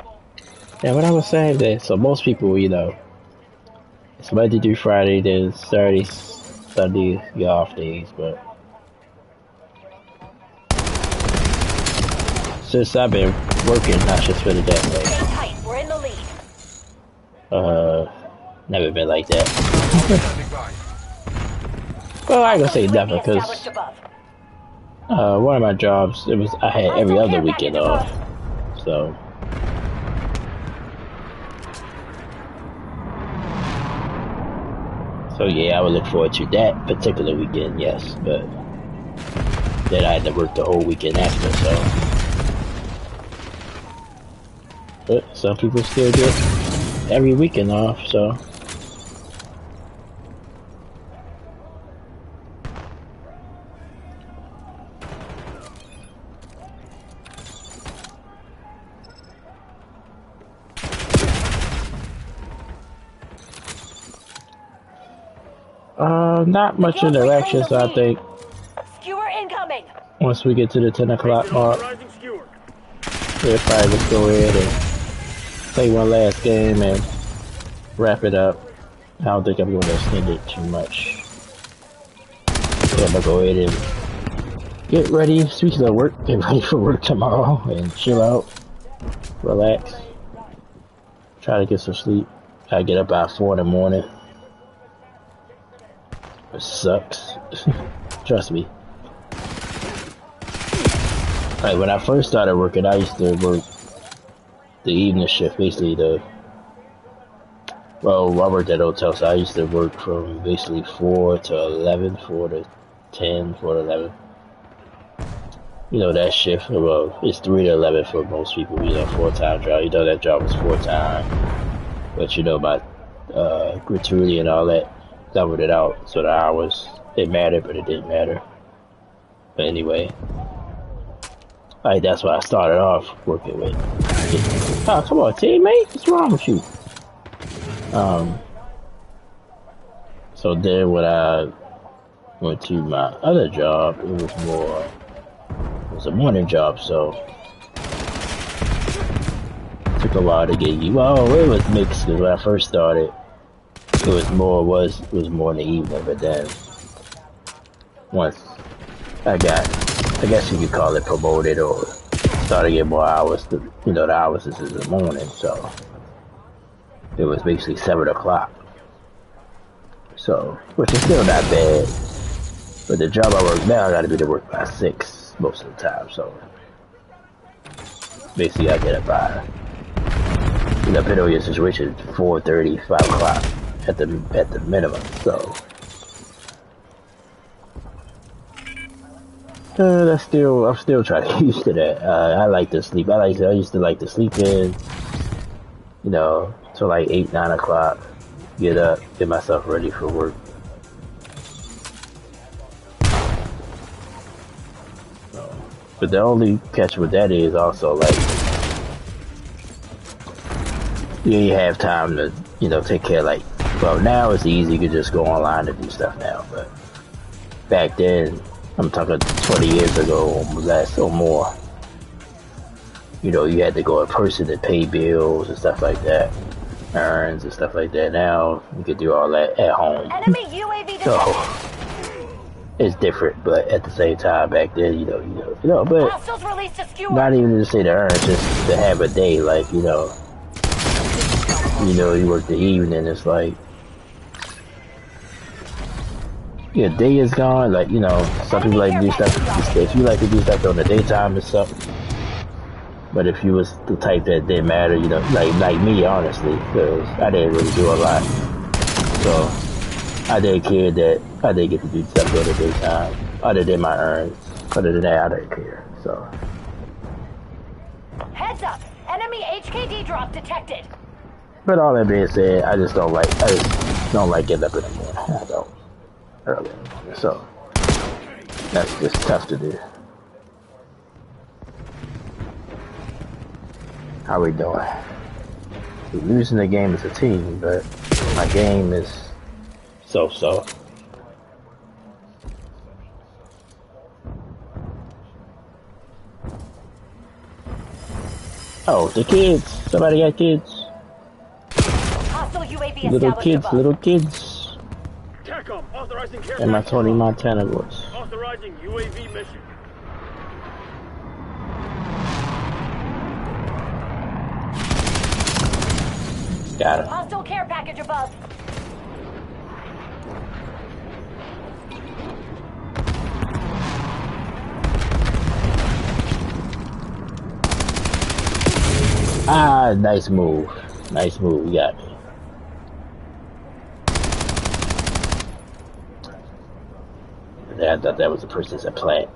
Yeah, what I was saying that so most people, you know, it's Monday through Friday, then Saturday, Sunday, your off days, but since I've been working, I should put it that Stay tight. We're in the lead. way. Never been like that. Standing by. Well, I ain't gonna say never, Established because above. one of my jobs, I had every other weekend off, so. So yeah, I would look forward to that particular weekend, yes, but then I had to work the whole weekend after, so. But some people still get every weekend off, so. Not much interaction, so I think Skewer incoming. once we get to the 10 o'clock mark, Authorizing skewer. we'll probably just go ahead and play one last game and wrap it up. I don't think I'm going to extend it too much. So I'm going to go ahead and get ready, speaking of work, get ready for work tomorrow and chill out, relax, try to get some sleep. I get up by 4 in the morning. It sucks. Trust me. Like when I first started working, I used to work the evening shift, basically well, I worked at a hotel, so I used to work from basically 4 to 11, 4 to 10, 4 to 11. You know, that shift, well, it's 3 to 11 for most people, you know, full-time job. You know, that job was full-time. But you know, my gratuity and all that leveled it out, so the hours, it mattered, but it didn't matter. But anyway, like that's what I started off working with. Oh, come on, teammate, what's wrong with you? So then when I went to my other job, it was a morning job, so it took a while to get you. Well, it was mixed, because when I first started, it was more in the evening, but then once I guess you could call it promoted or started getting more hours, the hours is in the morning, so it was basically 7 o'clock. So, which is still not bad, but the job I work now, I gotta be to work by 6 most of the time, so basically I get up by, depending on your situation, 4:30, 5 o'clock. At the minimum, so I'm still trying to get used to that. I like to sleep. I used to like to sleep in, you know, till like 8, 9 o'clock. Get up, get myself ready for work. But the only catch with that is also like you have time to, you know, take care like. Well, now it's easy, you can just go online and do stuff now, but back then, I'm talking 20 years ago or less or more, you know, you had to go in person to pay bills and stuff like that, errands and stuff like that. Now, you can do all that at home. Enemy UAV So, detected. it's different, but at the same time, back then, you know, but Hostiles released a skewer. not even to say the errands, just to have a day, like, you know, you work the evening, it's like, your day is gone, like, you know, some people like to do stuff, if you like to do stuff on the daytime and stuff, but if you was the type that didn't matter, you know, like me, honestly, because I didn't really do a lot, so I didn't care that I didn't get to do stuff on the daytime, other than my earnings, other than that, I didn't care, so. Heads up, enemy HKD drop detected. But all that being said, I just don't like getting up in the morning, I don't. Early in the morning, so that's just tough to do. How we doing? We're losing the game as a team, but my game is so-so. Oh, the kids. Somebody got kids. Hostile UAV Little established kids, above. little kids. TACOM, authorizing care And my package Tony above. Montana voice. Authorizing UAV mission. Got it. Hostile care package above. Ah, nice move. Nice move. You got me. I thought that was the person's at plant.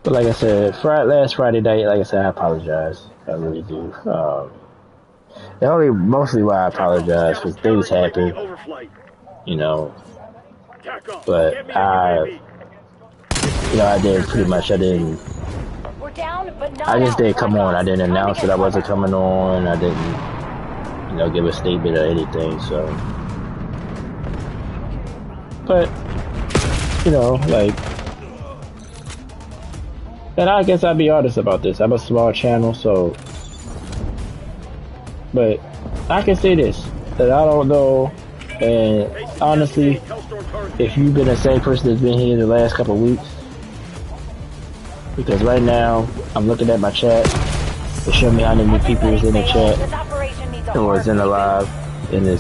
But like I said, last Friday night, like I said, I apologize. I really do. Mostly why I apologize because things happen, you know. But I did pretty much. I didn't. We're down, but not I just out. didn't come on. I didn't Time to announce get that I wasn't cover. coming on. I didn't, give a statement or anything. So, but and I guess I'll be honest about this. I'm a small channel, so. But I can say this, that I don't know, and honestly, if you've been the same person that's been here the last couple of weeks, because right now, I'm looking at my chat, to show me how many people is in the chat, This operation needs a or it's in the live, and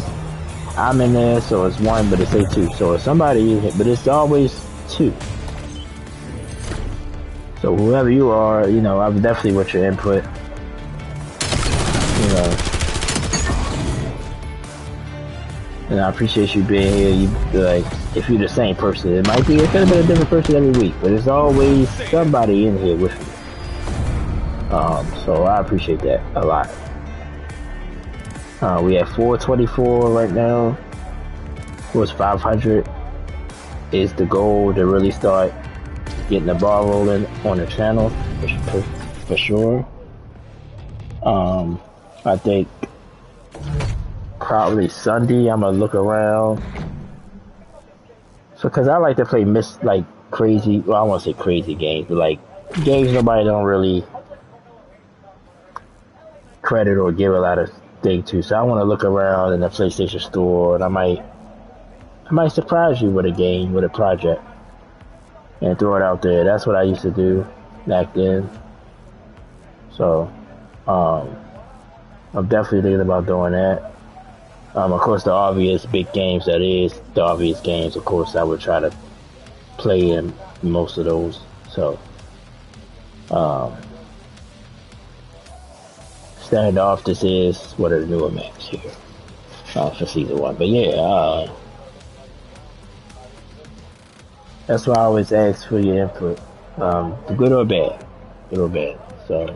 I'm in there, so it's one, but it say two, so it's somebody in here, but it's always two. So whoever you are, I'm definitely with your input, and I appreciate you being here. If you're the same person, it could have been a different person every week, but there's always somebody in here with me. So I appreciate that a lot. We have 424 right now. Of course, 500 is the goal to really start getting the ball rolling on the channel for sure. I think probably Sunday I'm gonna look around. So, cause I like to play crazy. Well, I won't say crazy games, but games nobody don't really credit or give a lot of thing to. So I want to look around in the PlayStation Store, and I might surprise you with a game, with a project, and throw it out there. That's what I used to do back then. So, I'm definitely thinking about doing that. Of course, the obvious big games, the obvious games, of course, I would try to play in most of those. So, standoff, this is what are the newer maps here for season 1. But yeah, that's why I always ask for your input, good or bad, So.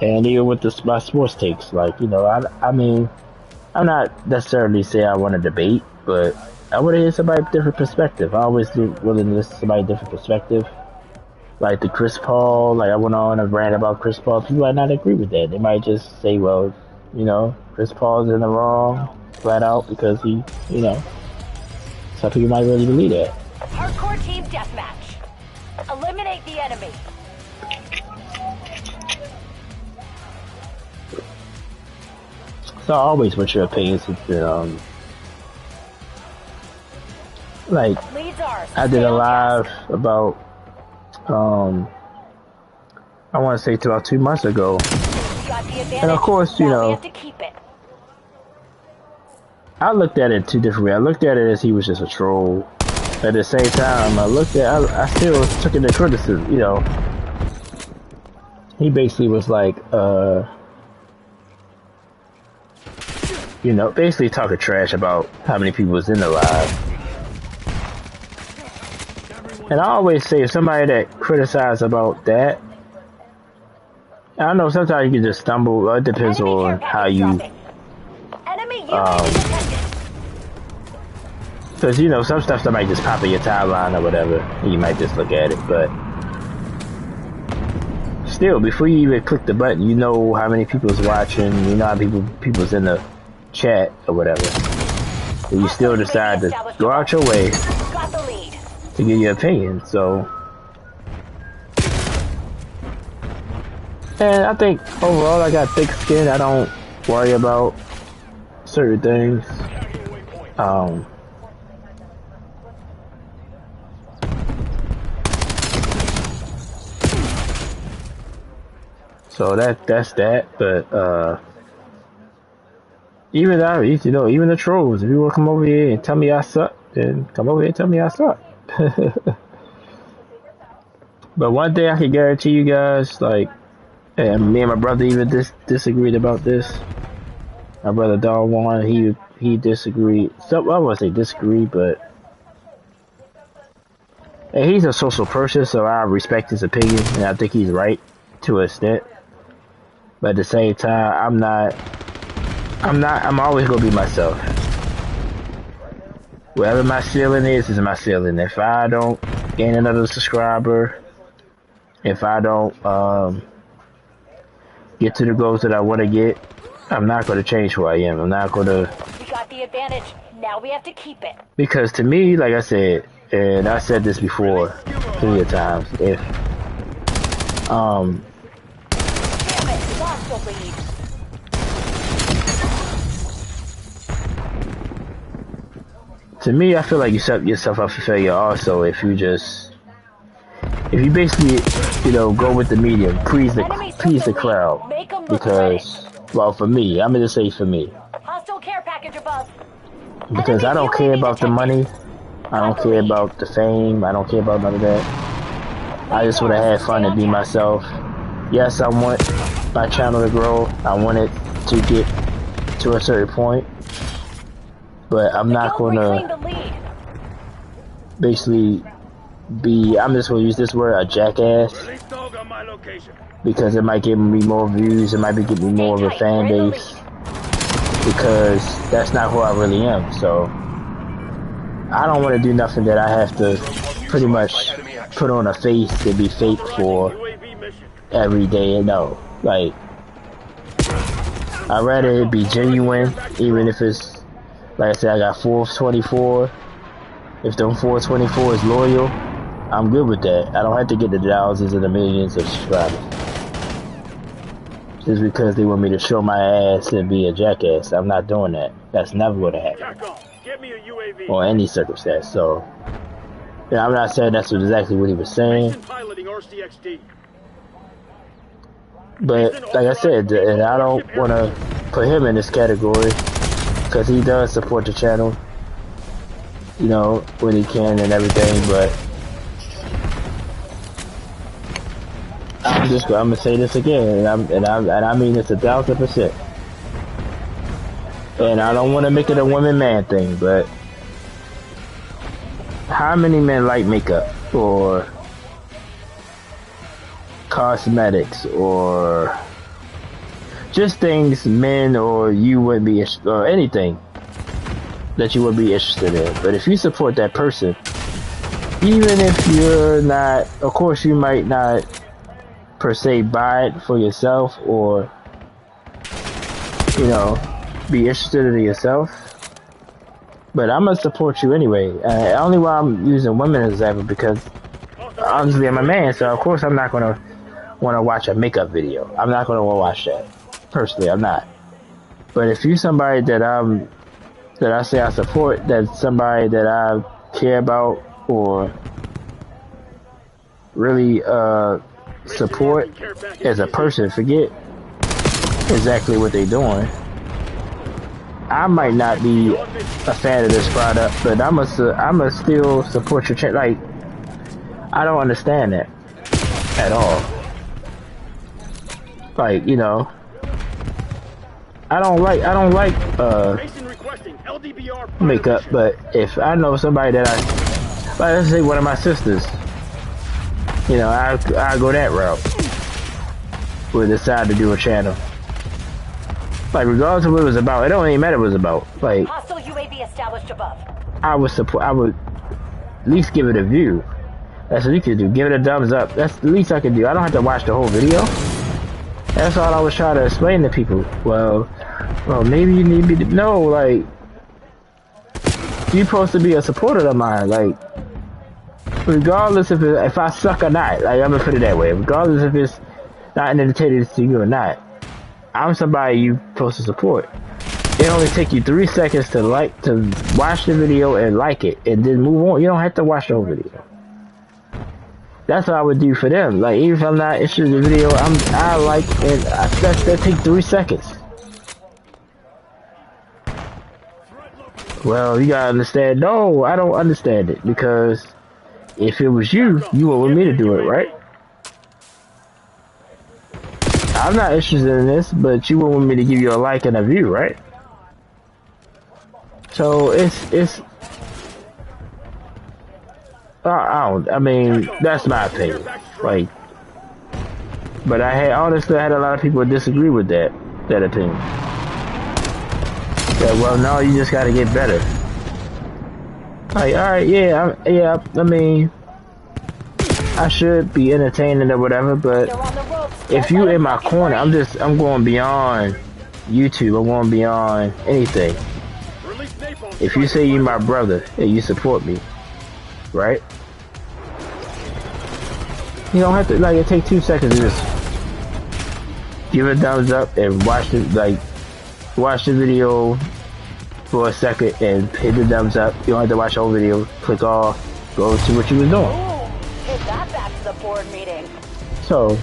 And even with my sports takes, I mean, I'm not necessarily saying I want to debate, but I want to hear somebody's different perspective. I always do willing to listen to somebody's different perspective. Like the Chris Paul, I went on and ran about Chris Paul. People might not agree with that. They might just say, well, Chris Paul's in the wrong, flat out, because he, some people might really believe that. Hardcore team deathmatch. Eliminate the enemy. So always with your opinions, Leads ours. I did a live about, I want to say about 2 months ago. And of course, We have to keep it. I looked at it 2 different ways. I looked at it as he was just a troll. At the same time, I still took it to criticism, He basically was basically talking trash about how many people was in the live. And I always say, if somebody that criticizes about that, I don't know, sometimes you can just stumble. It depends on how you, Because, you know, some stuff that might just pop in your timeline or whatever. You might just look at it, but still, before you even click the button, you know how many people's watching, you know how people's in the chat or whatever. And you still decide to go out your way to give your opinion, so. And I think overall I got thick skin. I don't worry about certain things. So that's that, but even the trolls, if you want to come over here and tell me I suck, then come over here and tell me I suck. But one thing I can guarantee you guys, like, and me and my brother even disagreed about this. My brother Dog One, he disagreed. I wouldn't say disagree, but and he's a social person, so I respect his opinion, and I think he's right to an extent. But at the same time, I'm always gonna be myself. Whatever my ceiling is my ceiling. If I don't gain another subscriber, if I don't get to the goals that I want to get, I'm not going to change who I am. I'm not going to. We got the advantage. Now we have to keep it. Because to me, like I said, and I said this before plenty of times, if Damn it, lost the lead. to me, I feel like you set yourself up for failure. Also, if you basically, you know, go with the medium, please the crowd, because, well, for me, I'm gonna say for me, Hostile care package above. because I don't care about the money, I don't care about the fame, I don't care about none of that. I just want to have fun and be myself. Yes, I want my channel to grow. I want it to get to a certain point, but I'm not gonna basically be, I'm just gonna use this word, a jackass, because it might give me more views, it might be giving me more of a fan base, because that's not who I really am. So I don't want to do nothing that I have to pretty much put on a face to be fake for every day. No, like, I'd rather it be genuine, even if it's, like I said, I got 424. If them 424 is loyal, I'm good with that. I don't have to get the thousands and the millions of subscribers just because they want me to show my ass and be a jackass. I'm not doing that. That's never going to happen or any circumstance. So, yeah, I'm not saying that's exactly what he was saying, but like I said, and I don't want to put him in this category because he does support the channel, you know, when he can and everything. But I'm gonna say this again, and I mean this 1000%. And I don't want to make it a woman-man thing, but how many men like makeup or cosmetics or just things men or you would be, or anything that you would be interested in? But if you support that person, even if you're not, of course you might not per se buy it for yourself or, you know, be interested in it yourself, but I'm gonna support you anyway. Only why I'm using women as an example, because honestly I'm a man, so of course I'm not gonna want to watch a makeup video. I'm not gonna want to watch that. Personally, I'm not. But if you somebody that I say I support, that's somebody that I care about or really support as a person, forget exactly what they're doing. I might not be a fan of this product, but I'ma still support your channel. Like, I don't understand that at all. Like, you know, I don't like makeup, but if I know somebody that like, let's say one of my sisters, you know, I go that route. We'll decide to do a channel. Like, regardless of what it was about, it don't even matter what it was about. Like, hostile UAV established above. I would support. I would at least give it a view. That's what you could do. Give it a thumbs up. That's the least I could do. I don't have to watch the whole video. That's all I was trying to explain to people. Well, maybe you need me to know. Like, you're supposed to be a supporter of mine. Like, regardless if I suck or not. Like, I'm gonna put it that way. Regardless if it's not an entertainer to you or not, I'm somebody you supposed to support. It only take you 3 seconds to watch the video and like it, and then move on. You don't have to watch the whole video. That's what I would do for them. Like, even if I'm not interested in the video, I like, and that take 3 seconds. Well, you gotta understand. No, I don't understand it, because if it was you would want me to do it, right? I'm not interested in this, but you would want me to give you a like and a view, right? So I mean, that's my opinion. Like, but honestly had a lot of people disagree with that opinion. Yeah, well, no, you just gotta get better. Like, alright, yeah, I mean, I should be entertaining or whatever, but if you in my corner, I'm going beyond YouTube, I'm going beyond anything. If you say you're my brother and you support me, right? You don't have to, like, it take 2 seconds to just give it a thumbs up and watch it, like, watch the video for a second and hit the thumbs up. You don't have to watch the whole video. Click off, go to what you was doing. Hit that back to the board meeting. So,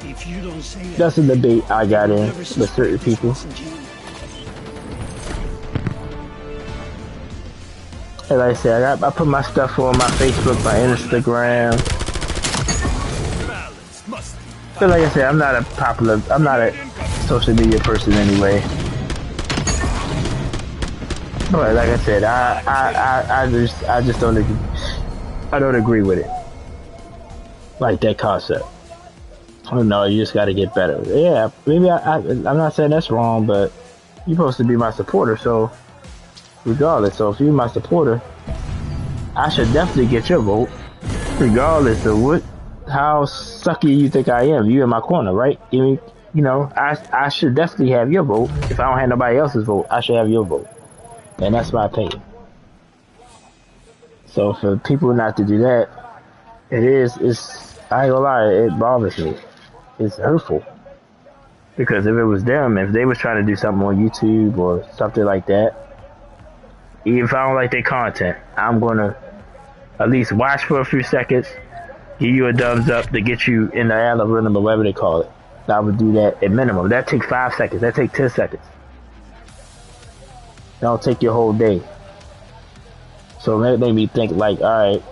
If you don't say that's a debate I got in with certain people. And like I said, I put my stuff on my Facebook, my Instagram. But like I said, I'm not a social media person anyway. But like I said, I just don't agree with it. Like that concept. Oh no, you just gotta get better. Yeah, maybe I'm not saying that's wrong, but you're supposed to be my supporter, so regardless. So if you're my supporter, I should definitely get your vote, regardless of how sucky you think I am. You in my corner, right? You know, I should definitely have your vote. If I don't have nobody else's vote, I should have your vote, and that's my opinion. So for people not to do that, it's I ain't gonna lie, it bothers me. It's hurtful. Because if it was them, if they was trying to do something on YouTube or something like that, even if I don't like their content, I'm gonna at least watch for a few seconds, give you a thumbs up to get you in the algorithm or whatever they call it. I would do that at minimum. That take 5 seconds. That take 10 seconds. That'll take your whole day. So that made me think, like, alright,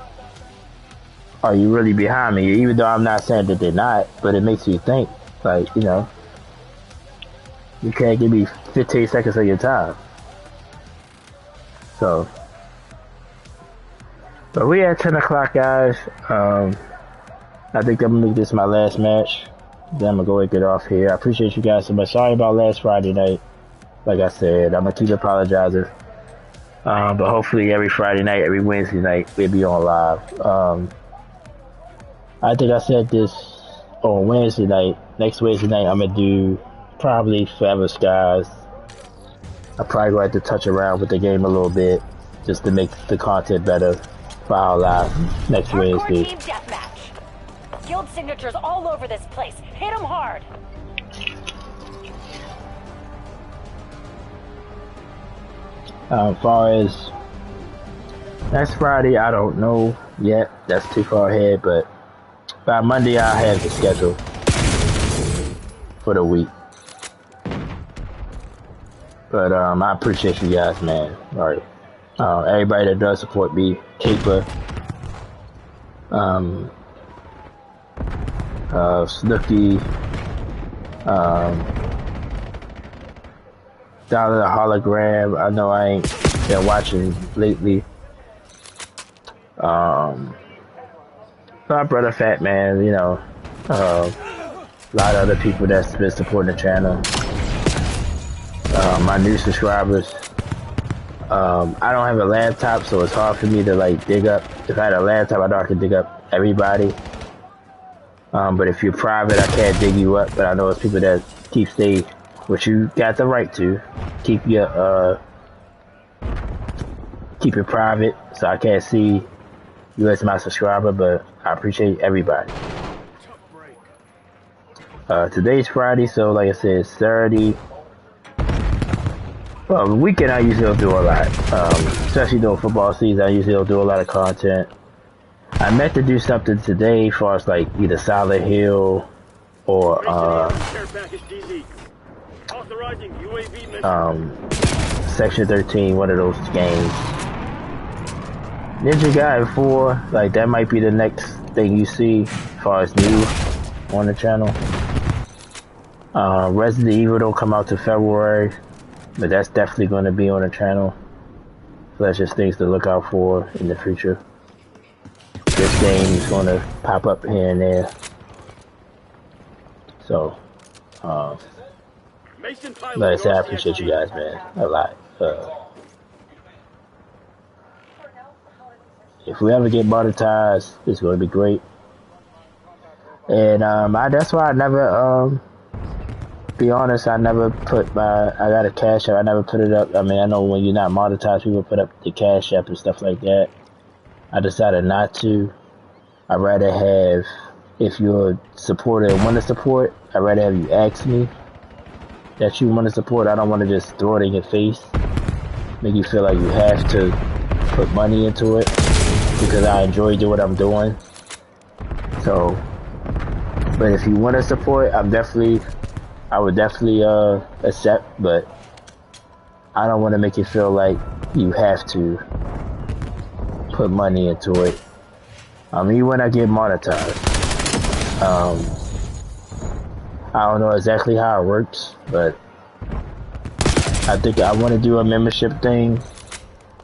are you really behind me? Even though I'm not saying that they're not, but it makes you think, like, you know, you can't give me 15 seconds of your time. So, but we at 10 o'clock, guys. I think I'm gonna make this my last match. Then I'm gonna go and get off here. I appreciate you guys so much. Sorry about last Friday night. Like I said, I'm gonna keep apologizing. But hopefully every Friday night, every Wednesday night, we'll be on live. I think I said this on Wednesday night. Next Wednesday night, I'm gonna do probably Forever Skies. I probably gonna have to touch around with the game a little bit just to make the content better for our live next Wednesday. Team deathmatch. Guild signatures all over this place. Hit them hard. As far as next Friday, I don't know yet. That's too far ahead, but by Monday I'll have the schedule for the week. But I appreciate you guys, man. Alright. Everybody that does support me, Caper, Snooky, Dollar Hologram. I know I ain't been watching lately. My brother Fat Man, you know, a lot of other people that's been supporting the channel. My new subscribers, I don't have a laptop, so it's hard for me to like dig up. If I had a laptop, I know I could dig up everybody. But if you're private, I can't dig you up. But I know it's people that keep stay, which you got the right to keep your keep it private, so I can't see you as my subscriber. But I appreciate everybody. Today's Friday, so like I said, it's Saturday. Well, the weekend I usually don't do a lot, especially during football season. I usually don't do a lot of content. I meant to do something today, as far as like either Silent Hill or Section 13, one of those games. Ninja Gaiden 4, like that might be the next thing you see, as far as new on the channel. Resident Evil don't come out till February, but that's definitely going to be on the channel. So that's just things to look out for in the future. This game is going to pop up here and there. So, like I said, I appreciate you guys, man, a lot. If we ever get monetized, it's going to be great. And that's why I never, be honest, I never put I got a cash app, I never put it up. I mean, I know when you're not monetized, people put up the cash app and stuff like that. I decided not to. I'd rather have, if you're a supporter and want to support, I'd rather have you ask me that you want to support. I don't want to just throw it in your face, make you feel like you have to put money into it, because I enjoy doing what I'm doing. So, but if you want to support, I would definitely accept, but I don't want to make you feel like you have to put money into it. Even when I get monetized, I don't know exactly how it works, but I think I want to do a membership thing,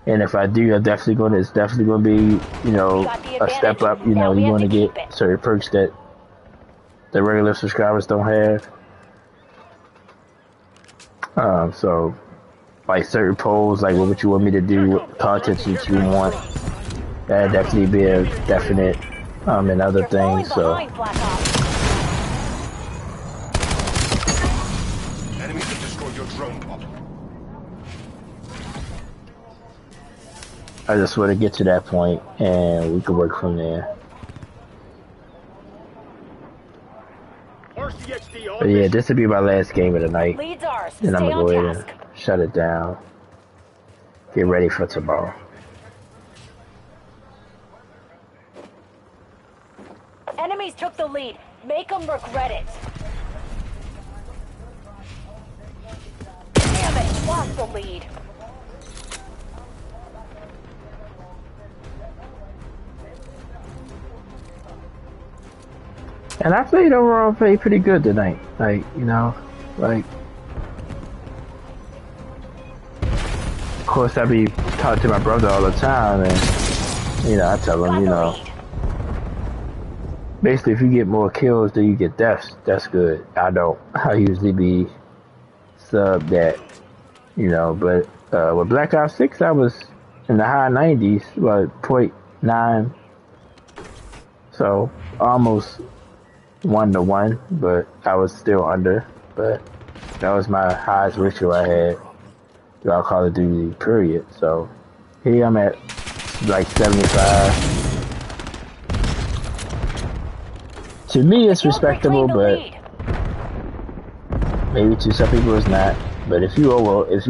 and if I do, it's definitely going to be, you know, a step up. You know, you want to get certain perks that the regular subscribers don't have. So, like certain polls, like what you want me to do, what content that you want, that'd definitely be a definite, and other things, so. Enemies have destroyed your drone pod. I just want to get to that point, and we can work from there. But yeah, this will be my last game of the night. Then I'm gonna go ahead and shut it down. Get ready for tomorrow. Enemies took the lead. Make them regret it. Damn it, lost the lead. And I played overall pretty good tonight. Like, you know, like, of course I be talking to my brother all the time, and, you know, I tell him, you know, basically if you get more kills than you get deaths, that's good. I usually be sub that, you know, but with Black Ops 6 I was in the high 90s, like 0.9, so almost 1-to-1, but I was still under. But that was my highest ratio I had throughout Call of Duty, period. So here I'm at like 75. To me it's respectable, but maybe to some people it's not. But if you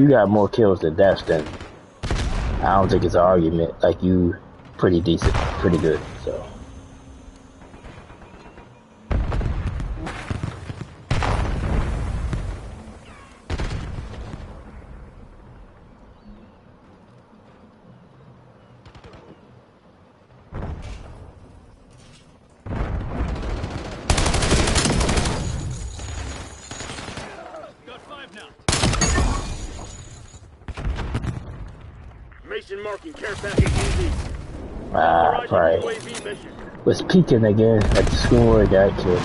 got more kills than deaths, then I don't think it's an argument. Like, you pretty decent, pretty good, so. Right. Was peeking again at the school where I got killed.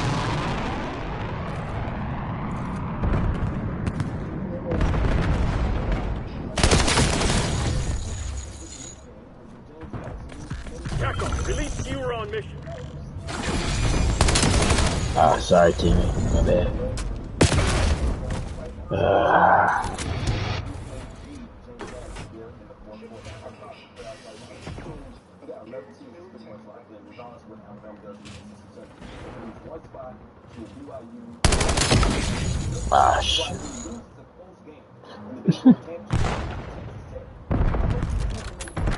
Tackle, release skewer on mission. Ah, sorry, teammate. My bad. Ah, shit.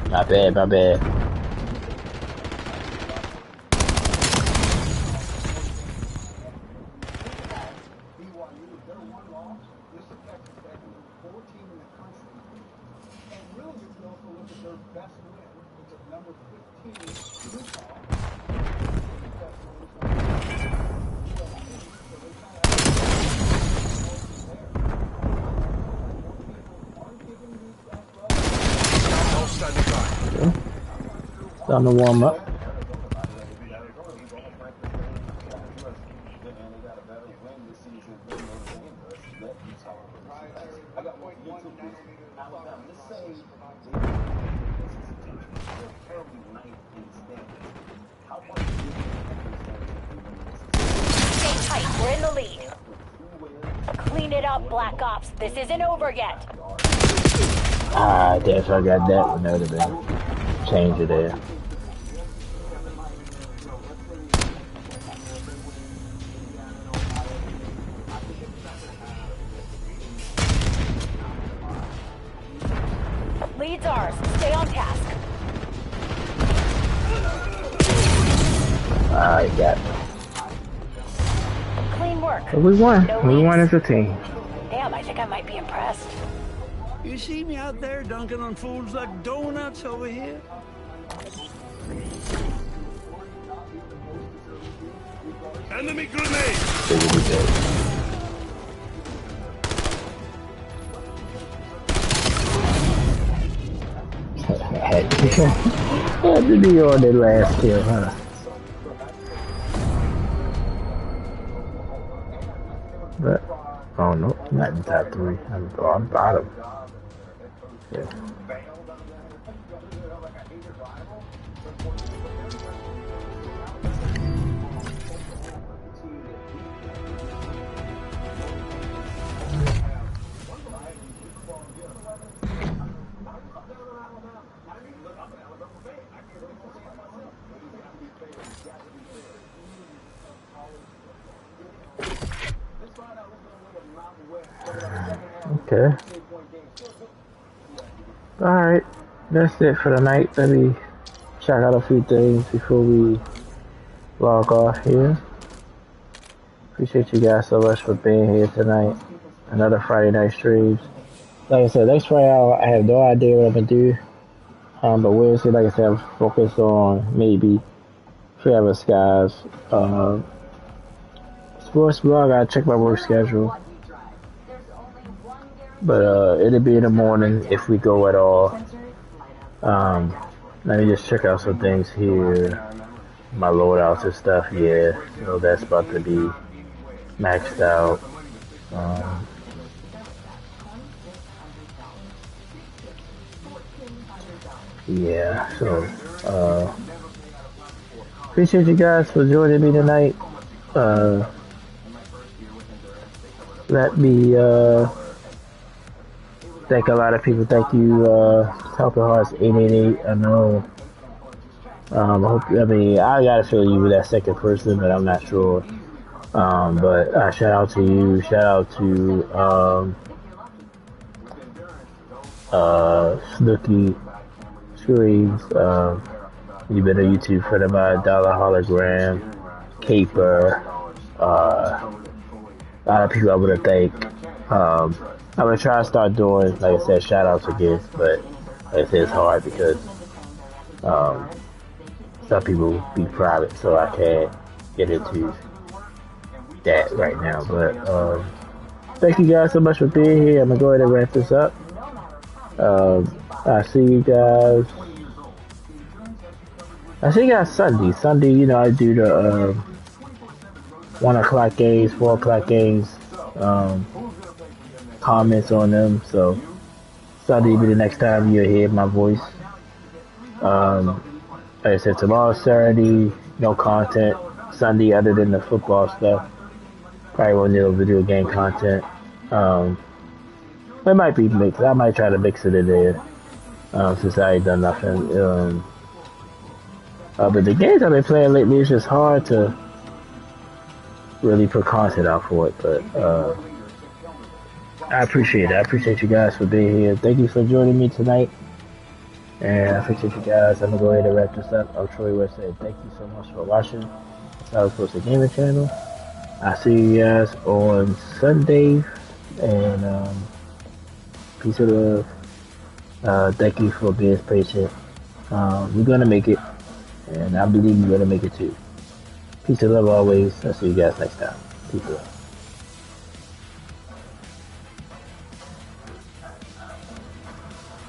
My bad, my bad. Time to warm up. Stay tight, we're in the lead. Clean it up, Black Ops. This isn't over yet. Ah, damn, if I got that one, that would have been change it there. Lead's ours. Stay on task. I got it. Clean work. But we won. No We won leaks. as a team. Damn, I think I might be impressed. You see me out there dunking on fools like donuts over here? Enemy grenade! Figured we did. Had to be on that last kill, huh? But, oh no, not in the top 3. I'm on bottom. Yeah. Okay. Alright. That's it for the night. Let me check out a few things before we log off here. Appreciate you guys so much for being here tonight. Another Friday night streams. Like I said, next Friday I have no idea what I'm gonna do. But Wednesday, like I said, I'm focused on maybe Forever Skies. Sports blog, I gotta check my work schedule. But it'll be in the morning if we go at all. Let me just check out some things here. My loadouts and stuff, yeah. So that's about to be maxed out. Yeah, so appreciate you guys for joining me tonight. Let me thank a lot of people. Thank you, Helping Hearts 888. I know. I got a feeling you were that second person, but I'm not sure. But shout out to you. Shout out to Snooky Screams. You've been a YouTube friend of mine. Dollar Hologram, Caper. A lot of people I want to thank. I'm gonna try to start doing, like I said, shout outs again, but like I said, it's hard because some people be private, so I can't get into that right now. But thank you guys so much for being here. I'm gonna go ahead and wrap this up. I see you guys Sunday. Sunday, you know, I do the 1 o'clock games, 4 o'clock games, comments on them. So Sunday will be the next time you'll hear my voice. like I said, tomorrow's Saturday, no content. Sunday, other than the football stuff, probably won't need video game content. It might be mixed. I might try to mix it in there since I ain't done nothing. But the games I've been playing lately, it's just hard to really put content out for it. But I appreciate it. I appreciate you guys for being here. Thank you for joining me tonight. And I appreciate you guys. I'm going to go ahead and wrap this up. I'm Troy West saying thank you so much for watching. South Coast Gaming Channel. I'll see you guys on Sunday. And peace of love. Thank you for being patient. We're going to make it. And I believe you're going to make it too. Peace and love always. I'll see you guys next time. Peace out.